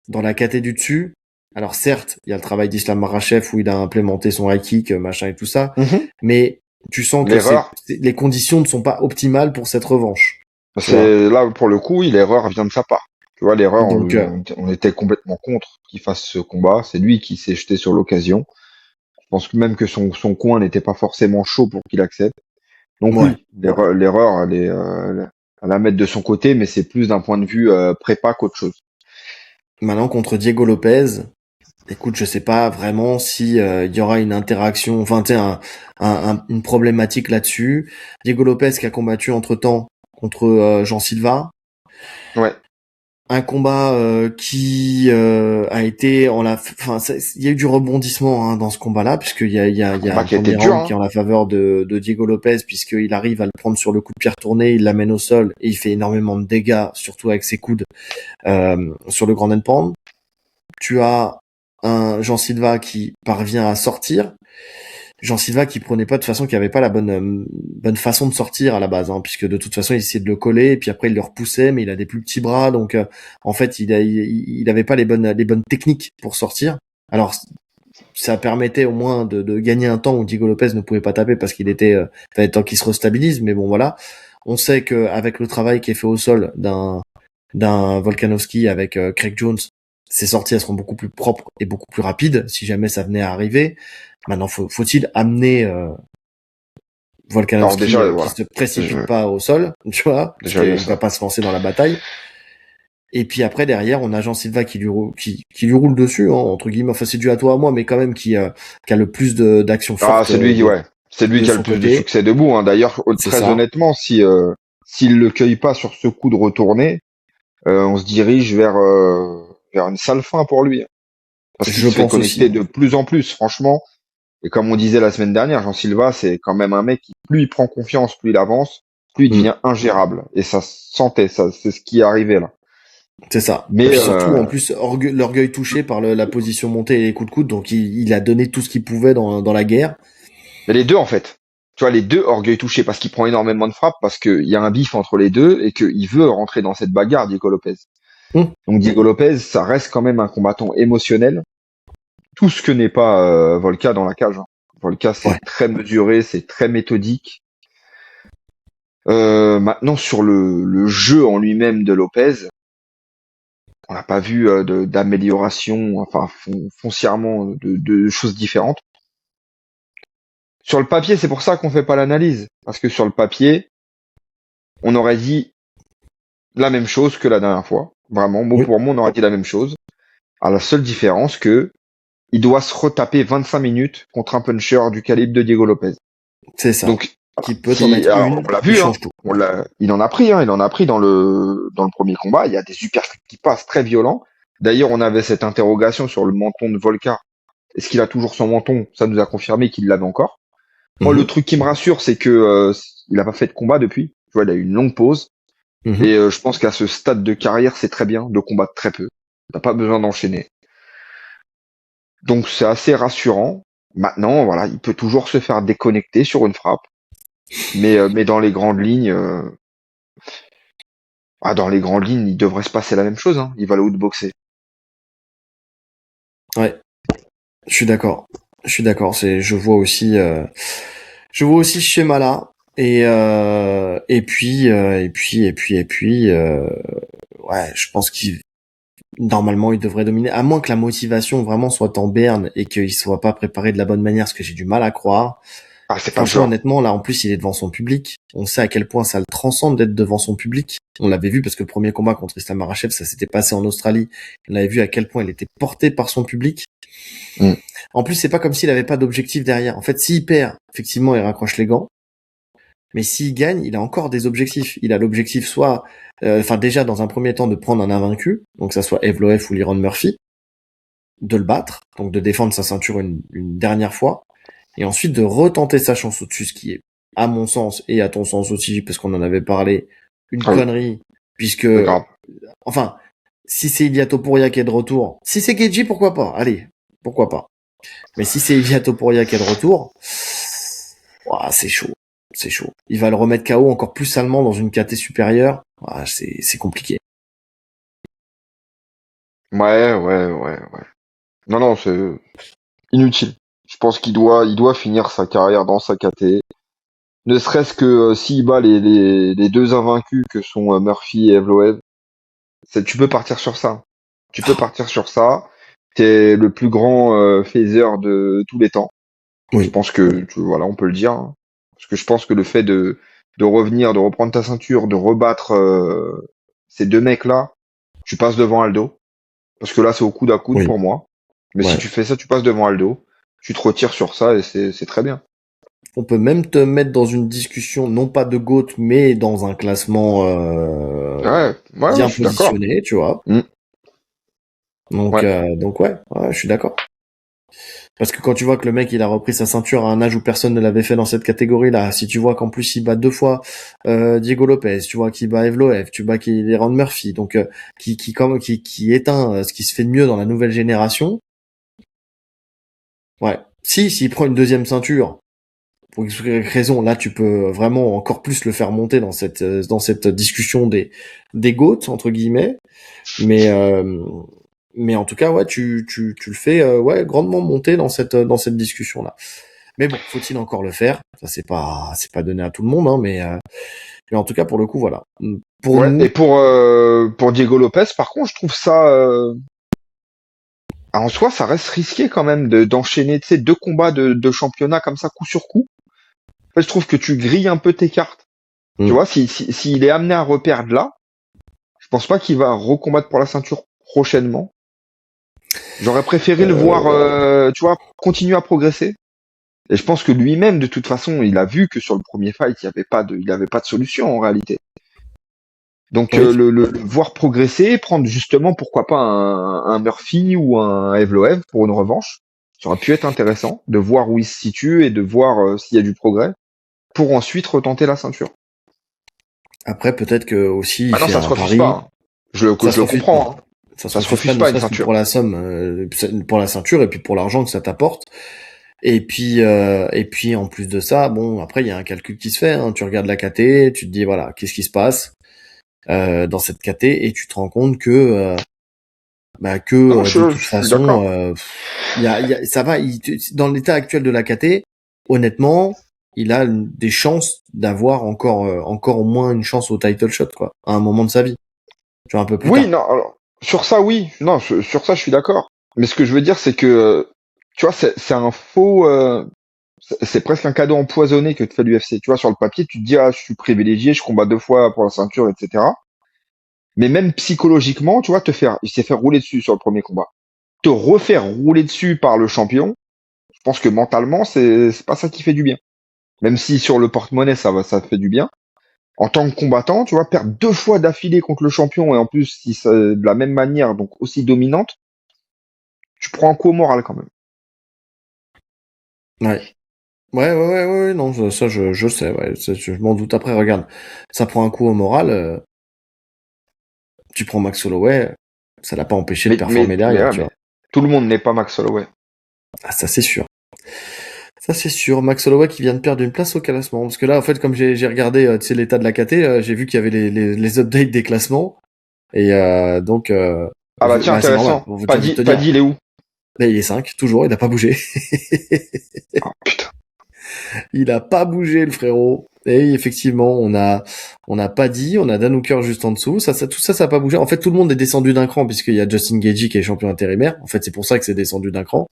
dans la KT du dessus. Alors certes, il y a le travail d'Islam Makhachev où il a implémenté son high kick, machin et tout ça, Mhm. mais tu sens que L'erreur, les conditions ne sont pas optimales pour cette revanche, tu vois. c'est là pour le coup, l'erreur vient de sa part. Tu vois, l'erreur, Donc on était complètement contre qu'il fasse ce combat. C'est lui qui s'est jeté sur l'occasion. Je pense que même que son coin n'était pas forcément chaud pour qu'il accepte. Donc ouais. oui, l'erreur, elle est à la mettre de son côté, mais c'est plus d'un point de vue prépa qu'autre chose. Maintenant contre Diego Lopez, écoute, je sais pas vraiment si il y aura une interaction, enfin tu sais, une problématique là-dessus. Diego Lopez qui a combattu entre-temps contre Jean Silva, Ouais, un combat qui a été enfin il y a eu du rebondissement hein, dans ce combat-là puisqu'un il y a combat un qui a été premier dur, round qui est hein. en la faveur de Diego Lopez puisqu'il arrive à le prendre sur le coup de pierre tourné, il l'amène au sol et il fait énormément de dégâts surtout avec ses coudes sur le grand end pound. Tu as un Jean Silva qui parvient à sortir Jean Silva qui prenait pas de toute façon, qui avait pas la bonne façon de sortir à la base, hein, puisque de toute façon il essayait de le coller et puis après il le repoussait, mais il a des plus petits bras, donc en fait il avait pas les bonnes techniques pour sortir. Alors ça permettait au moins de gagner un temps où Diego Lopez ne pouvait pas taper parce qu'il fallait le temps qu'il se restabilise, mais bon voilà. On sait que avec le travail qui est fait au sol d'un Volkanovski avec Craig Jones, ses sorties elles seront beaucoup plus propres et beaucoup plus rapides si jamais ça venait à arriver. Maintenant, faut-il amener Alors Volkanovski déjà, qui voilà. se précipite pas au sol, tu vois, parce Déjà, il y a qu'il va ça. pas se lancer dans la bataille. Et puis après derrière, on a Jean Silva qui lui roule dessus, hein, entre guillemets. Enfin, c'est dû à toi à moi, mais quand même qui a le plus d'actions Ah, fortes c'est lui, ouais. C'est lui de qui a le son plus de côté. succès debout, hein. D'ailleurs, C'est très ça. honnêtement, s'il le cueille pas sur ce coup de retourné, on se dirige vers une sale fin pour lui, hein. Parce qu'il Je se fait pense connecter aussi. de plus en plus, franchement. Et comme on disait la semaine dernière, Jean Silva, c'est quand même un mec qui, plus il prend confiance, plus il avance, plus il Mm. devient ingérable. Et ça se sentait, ça, c'est ce qui est arrivé là. C'est ça. Et Mais puis surtout, en plus, l'orgueil touché par la position montée et les coups de coude, donc il a donné tout ce qu'il pouvait dans la guerre. mais les deux en fait. Tu vois, les deux orgueil touché parce qu'il prend énormément de frappes, parce qu'il y a un bif entre les deux et qu'il veut rentrer dans cette bagarre, Diego Lopez. Mm. Donc Diego Lopez, ça reste quand même un combattant émotionnel. Tout ce que n'est pas Volka dans la cage, hein. Volka, Ouais. c'est très mesuré, c'est très méthodique. Maintenant, sur le jeu en lui-même de Lopez, on n'a pas vu d'amélioration, enfin foncièrement de choses différentes. Sur le papier, c'est pour ça qu'on fait pas l'analyse, parce que sur le papier, on aurait dit la même chose que la dernière fois. Vraiment, mot Oui. pour mot, on aurait dit la même chose. À la seule différence que il doit se retaper 25 minutes contre un puncher du calibre de Diego Lopez. C'est ça. Donc, Qui peut t'en si, mettre alors, une on l'a qui vu, hein, change tout. il en a pris, hein, il en a pris dans le premier combat. Il y a des uppercuts qui passent très violents. D'ailleurs, on avait cette interrogation sur le menton de Volka. Est-ce qu'il a toujours son menton? Ça nous a confirmé qu'il l'avait encore. Moi, le Mhm. truc qui me rassure, c'est que il a pas fait de combat depuis. Tu vois, il a eu une longue pause. Mhm. Et je pense qu'à ce stade de carrière, c'est très bien de combattre très peu. T'as pas besoin d'enchaîner. Donc c'est assez rassurant. Maintenant, voilà, il peut toujours se faire déconnecter sur une frappe, mais dans les grandes lignes, dans les grandes lignes, il devrait se passer la même chose, hein. Il va le outboxer. Ouais. Je suis d'accord. Je suis d'accord. Je vois aussi ce schéma-là. Ouais, je pense normalement, il devrait dominer, à moins que la motivation vraiment soit en berne et qu'il soit pas préparé de la bonne manière, ce que j'ai du mal à croire. Ah, c'est pas le Franchement, genre. honnêtement, là, en plus, il est devant son public. On sait à quel point ça le transcende d'être devant son public. On l'avait vu parce que le premier combat contre Islam Makhachev, ça s'était passé en Australie. On avait vu à quel point il était porté par son public. Mm. En plus, c'est pas comme s'il avait pas d'objectif derrière. En fait, s'il perd, effectivement, il raccroche les gants. Mais s'il gagne, il a encore des objectifs. Il a l'objectif soit, déjà dans un premier temps de prendre un invaincu, donc que ça soit Evloev ou Liron Murphy, de le battre, donc de défendre sa ceinture une dernière fois, et ensuite de retenter sa chance au-dessus, ce qui est, à mon sens et à ton sens aussi, parce qu'on en avait parlé, une Ah oui, connerie, puisque, c'est grave. enfin, si c'est Ilia Topuria qui est de retour, si c'est Geji, pourquoi pas, allez, pourquoi pas. Mais si c'est Ilia Topuria qui est de retour, ouah, c'est chaud. C'est chaud. Il va le remettre KO encore plus salement dans une KT supérieure. Ouah, c'est compliqué. Ouais. Non, non, c'est inutile. Je pense qu'il doit finir sa carrière dans sa KT. Ne serait-ce que s'il bat les deux invaincus que sont Murphy et Evloev, tu peux partir sur ça. Tu peux partir sur ça. T'es le plus grand phaser de tous les temps. Je Oui. pense que voilà, on peut le dire, hein. Parce que je pense que le fait de revenir, de reprendre ta ceinture, de rebattre ces deux mecs-là, tu passes devant Aldo. Parce que là, c'est au coude à coude Oui. pour moi. Mais si Ouais. tu fais ça, tu passes devant Aldo. Tu te retires sur ça et c'est très bien. On peut même te mettre dans une discussion, non pas de GOAT, mais dans un classement Ouais, bien je suis d'accord. positionné, tu vois. Mm. Ouais. Donc ouais, je suis d'accord. Parce que quand tu vois que le mec il a repris sa ceinture à un âge où personne ne l'avait fait dans cette catégorie-là, si tu vois qu'en plus il bat deux fois Diego Lopez, tu vois qu'il bat Evloev, tu vois qu'il est Ron Murphy, donc qui éteint ce qui se fait de mieux dans la nouvelle génération. Ouais, s'il prend une deuxième ceinture, pour quelque raison, là tu peux vraiment encore plus le faire monter dans cette discussion des GOAT entre guillemets. Mais en tout cas ouais, tu le fais ouais grandement monter dans cette discussion là. Mais bon, faut-il encore le faire? Ça c'est pas donné à tout le monde, hein, mais en tout cas pour le coup voilà. Pour Ouais. nous, Et pour Diego Lopez, par contre, je trouve ça en soi, ça reste risqué quand même d'enchaîner, tu sais, 2 combats de championnat comme ça, coup sur coup. En fait, je trouve que tu grilles un peu tes cartes. Tu mm. vois, s'il est amené à reperdre là, je pense pas qu'il va recombattre pour la ceinture prochainement. J'aurais préféré le voir, tu vois, continuer à progresser. Et je pense que lui-même, de toute façon, il a vu que sur le premier fight, il avait pas de solution en réalité. Donc Oui. le voir progresser, prendre justement pourquoi pas un Murphy ou un Evloev pour une revanche, ça aurait pu être intéressant de voir où il se situe et de voir s'il y a du progrès pour ensuite retenter la ceinture. Après peut-être que aussi il Maintenant, fait ça se un refuse pari, pas. Hein. Je ça se le refuse pas. comprends. Hein. Ça se Ça se refuse pas, refuse ne pas une serait-ce que ceinture. pour la somme, pour la ceinture et puis pour l'argent que ça t'apporte. Et puis en plus de ça, bon après il y a un calcul qui se fait. Hein. Tu regardes la KT, tu te dis voilà qu'est-ce qui se passe dans cette KT et tu te rends compte que Non, de je toute suis façon d'accord. ça va. Dans l'état actuel de la KT, honnêtement, il a des chances d'avoir encore au moins une chance au title shot quoi, à un moment de sa vie, tu vois un peu plus Oui, tard. non, alors, sur ça, oui. Non, sur ça, je suis d'accord. Mais ce que je veux dire, c'est que, tu vois, c'est un faux, c'est presque un cadeau empoisonné que te fait l'UFC. Tu vois, sur le papier, tu te dis, ah, je suis privilégié, je combats 2 fois pour la ceinture, etc. Mais même psychologiquement, tu vois, il s'est fait rouler dessus sur le premier combat. Te refaire rouler dessus par le champion, je pense que mentalement, c'est pas ça qui fait du bien. Même si sur le porte-monnaie, ça fait du bien. En tant que combattant, tu vois, perdre 2 fois d'affilée contre le champion et en plus, si c'est de la même manière, donc aussi dominante, tu prends un coup au moral quand même. Ouais. Ouais, non, ça, je sais, ouais, je m'en doute. Après, regarde, ça prend un coup au moral, tu prends Max Holloway, ça l'a pas empêché de performer derrière, Ouais, tu vois. mais tout le monde n'est pas Max Holloway. Ah, ça, c'est sûr. Ça, c'est sûr. Max Holloway qui vient de perdre une place au classement. Parce que là, en fait, comme j'ai regardé, tu sais, l'état de la KT, j'ai vu qu'il y avait les updates des classements. Et donc, Ah bah tiens, bah, c'est normal. intéressant. Bon, j'ai envie de te Pas dire, dit, il est où? là, il est 5 toujours, il a pas bougé. Ah putain. Il a pas bougé, le frérot. Et effectivement, on a pas dit, on a Dan Hooker juste en dessous. Tout ça, ça a pas bougé. En fait, tout le monde est descendu d'un cran puisqu'il y a Justin Gaethje qui est champion intérimaire. En fait, c'est pour ça que c'est descendu d'un cran.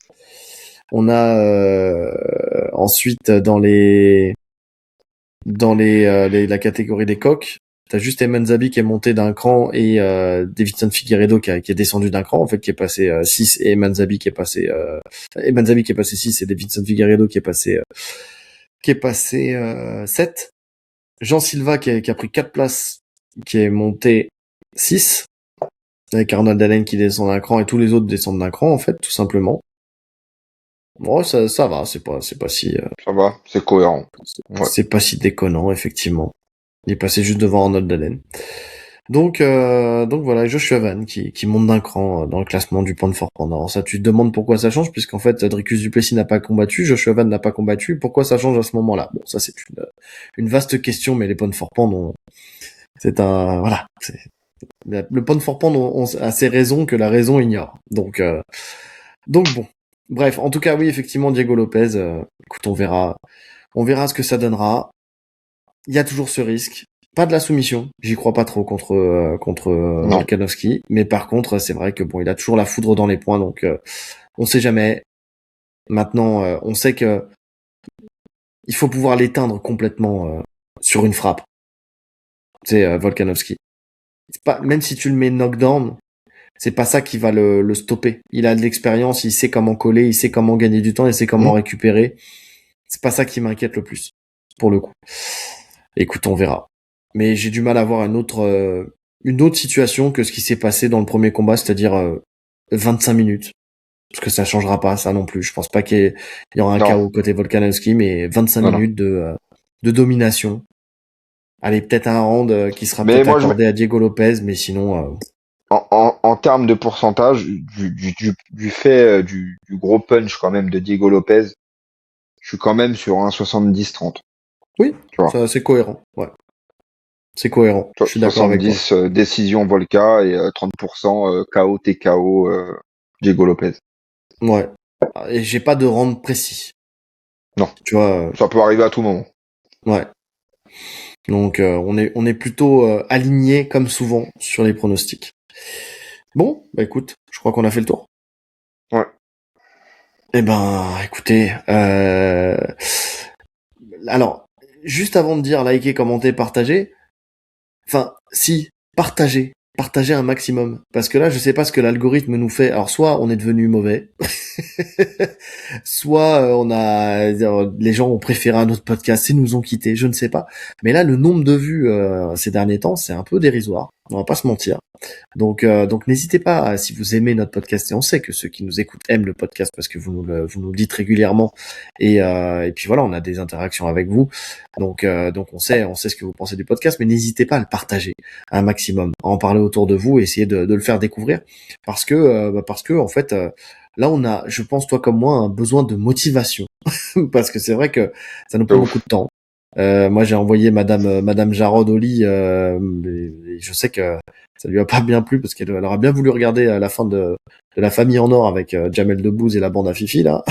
On a ensuite dans la catégorie des coqs, t'as juste Eman Zabi qui est monté d'un cran et Davidson Figueiredo qui est descendu d'un cran, en fait, qui est passé 6 et Eman Zabi qui est passé 6 et Davidson Figueiredo qui est passé 7. Jean Silva qui a pris 4 places, qui est monté 6, avec Arnold Allen qui descend d'un cran et tous les autres descendent d'un cran, en fait, tout simplement. Bon, ça va, c'est pas si, Ça va, c'est cohérent. Ouais. c'est pas si déconnant, effectivement. Il est passé juste devant Arnold Allen. Donc voilà, Joshua Van qui monte d'un cran dans le classement du Pound for Pound. Alors ça, tu te demandes pourquoi ça change, puisqu'en fait, Dricus du Plessis n'a pas combattu, Joshua Van n'a pas combattu. Pourquoi ça change à ce moment-là? Bon, ça c'est une vaste question, mais les Pound for Pound c'est un, voilà. Le Pound for Pound a ses raisons que la raison ignore. Donc bon. Bref, en tout cas, oui, effectivement, Diego Lopez, écoute, on verra ce que ça donnera. Il y a toujours ce risque. Pas de la soumission, j'y crois pas trop contre Non. Volkanovski, mais par contre, c'est vrai que bon, il a toujours la foudre dans les poings, donc on sait jamais. Maintenant, on sait que il faut pouvoir l'éteindre complètement sur une frappe. C'est Volkanovski. C'est pas, même si tu le mets knockdown, c'est pas ça qui va le stopper. Il a de l'expérience, il sait comment coller, il sait comment gagner du temps, il sait comment Hmm. récupérer. C'est pas ça qui m'inquiète le plus, pour le coup. Écoute, on verra. Mais j'ai du mal à voir une autre situation que ce qui s'est passé dans le premier combat, c'est-à-dire 25 minutes. Parce que ça changera pas, ça non plus. Je pense pas qu'il y aura un Non. chaos côté Volkanovski, mais 25 Non, non. minutes de domination. Allez, peut-être un round qui sera Mais peut-être moi, accordé à Diego Lopez, mais sinon, en termes de pourcentage, du fait du gros punch quand même de Diego Lopez, je suis quand même sur un 70-30. Oui, Tu vois. ça, c'est cohérent. Ouais, c'est cohérent. Je suis d'accord avec toi. 70 décision Volca et 30% KO TKO Diego Lopez. Ouais. Et j'ai pas de rendre précis. Non, Tu vois. ça peut arriver à tout moment. Ouais. Donc on est plutôt aligné comme souvent sur les pronostics. Bon, bah écoute, je crois qu'on a fait le tour. Ouais. Eh ben, écoutez, alors juste avant de dire liker, commenter, partager, enfin si partagez un maximum, parce que là je sais pas ce que l'algorithme nous fait. Alors soit on est devenu mauvais, soit les gens ont préféré un autre podcast et nous ont quittés, je ne sais pas. Mais là le nombre de vues ces derniers temps c'est un peu dérisoire, on va pas se mentir. Donc n'hésitez pas, si vous aimez notre podcast, et on sait que ceux qui nous écoutent aiment le podcast parce que vous nous le dites régulièrement, et puis voilà, on a des interactions avec vous, donc on sait ce que vous pensez du podcast, mais n'hésitez pas à le partager un maximum, à en parler autour de vous, et essayer de le faire découvrir, parce que en fait, là on a, je pense toi comme moi, un besoin de motivation, parce que c'est vrai que ça nous De prend beaucoup ouf. de temps. Moi j'ai envoyé Madame Jarod au lit, et je sais que ça lui a pas bien plu parce qu'elle aurait bien voulu regarder la fin de La Famille en Or avec Jamel Debbouze et la bande à Fifi là.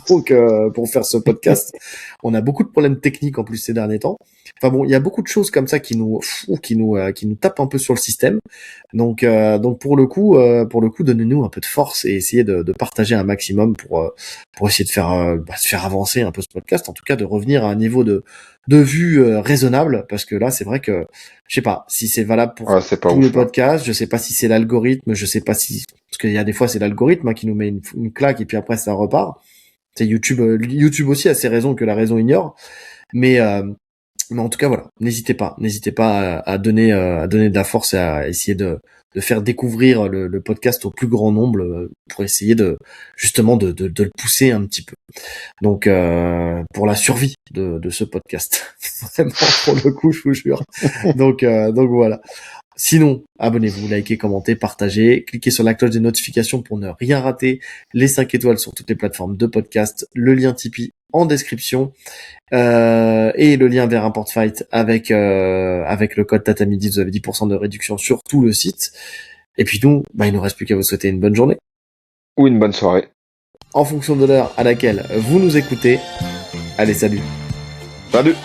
Donc pour faire ce podcast, on a beaucoup de problèmes techniques en plus ces derniers temps. Enfin bon, il y a beaucoup de choses comme ça qui nous tapent un peu sur le système. Donc pour le coup, donnez-nous un peu de force et essayez de partager un maximum pour essayer de se faire avancer un peu ce podcast, en tout cas de revenir à un niveau de vue raisonnable, parce que là c'est vrai que je sais pas si c'est valable pour Ouais, c'est pas tous les ouf là. podcasts, je sais pas si c'est l'algorithme, je sais pas si, parce qu'il y a des fois c'est l'algorithme qui nous met une claque et puis après ça repart. C'est YouTube, YouTube aussi a ses raisons que la raison ignore, mais mais en tout cas voilà, n'hésitez pas à donner de la force et à essayer de faire découvrir le podcast au plus grand nombre, pour essayer de justement de le pousser un petit peu. Donc pour la survie de ce podcast, vraiment pour le coup, je vous jure. Donc voilà. Sinon, abonnez-vous, likez, commentez, partagez, cliquez sur la cloche des notifications pour ne rien rater, les 5 étoiles sur toutes les plateformes de podcast, le lien Tipeee en description, et le lien vers un porte-fight avec le code Tatamidi, vous avez 10% de réduction sur tout le site. Et puis nous, il nous reste plus qu'à vous souhaiter une bonne journée, Ou une bonne soirée. en fonction de l'heure à laquelle vous nous écoutez. Allez, salut! Salut!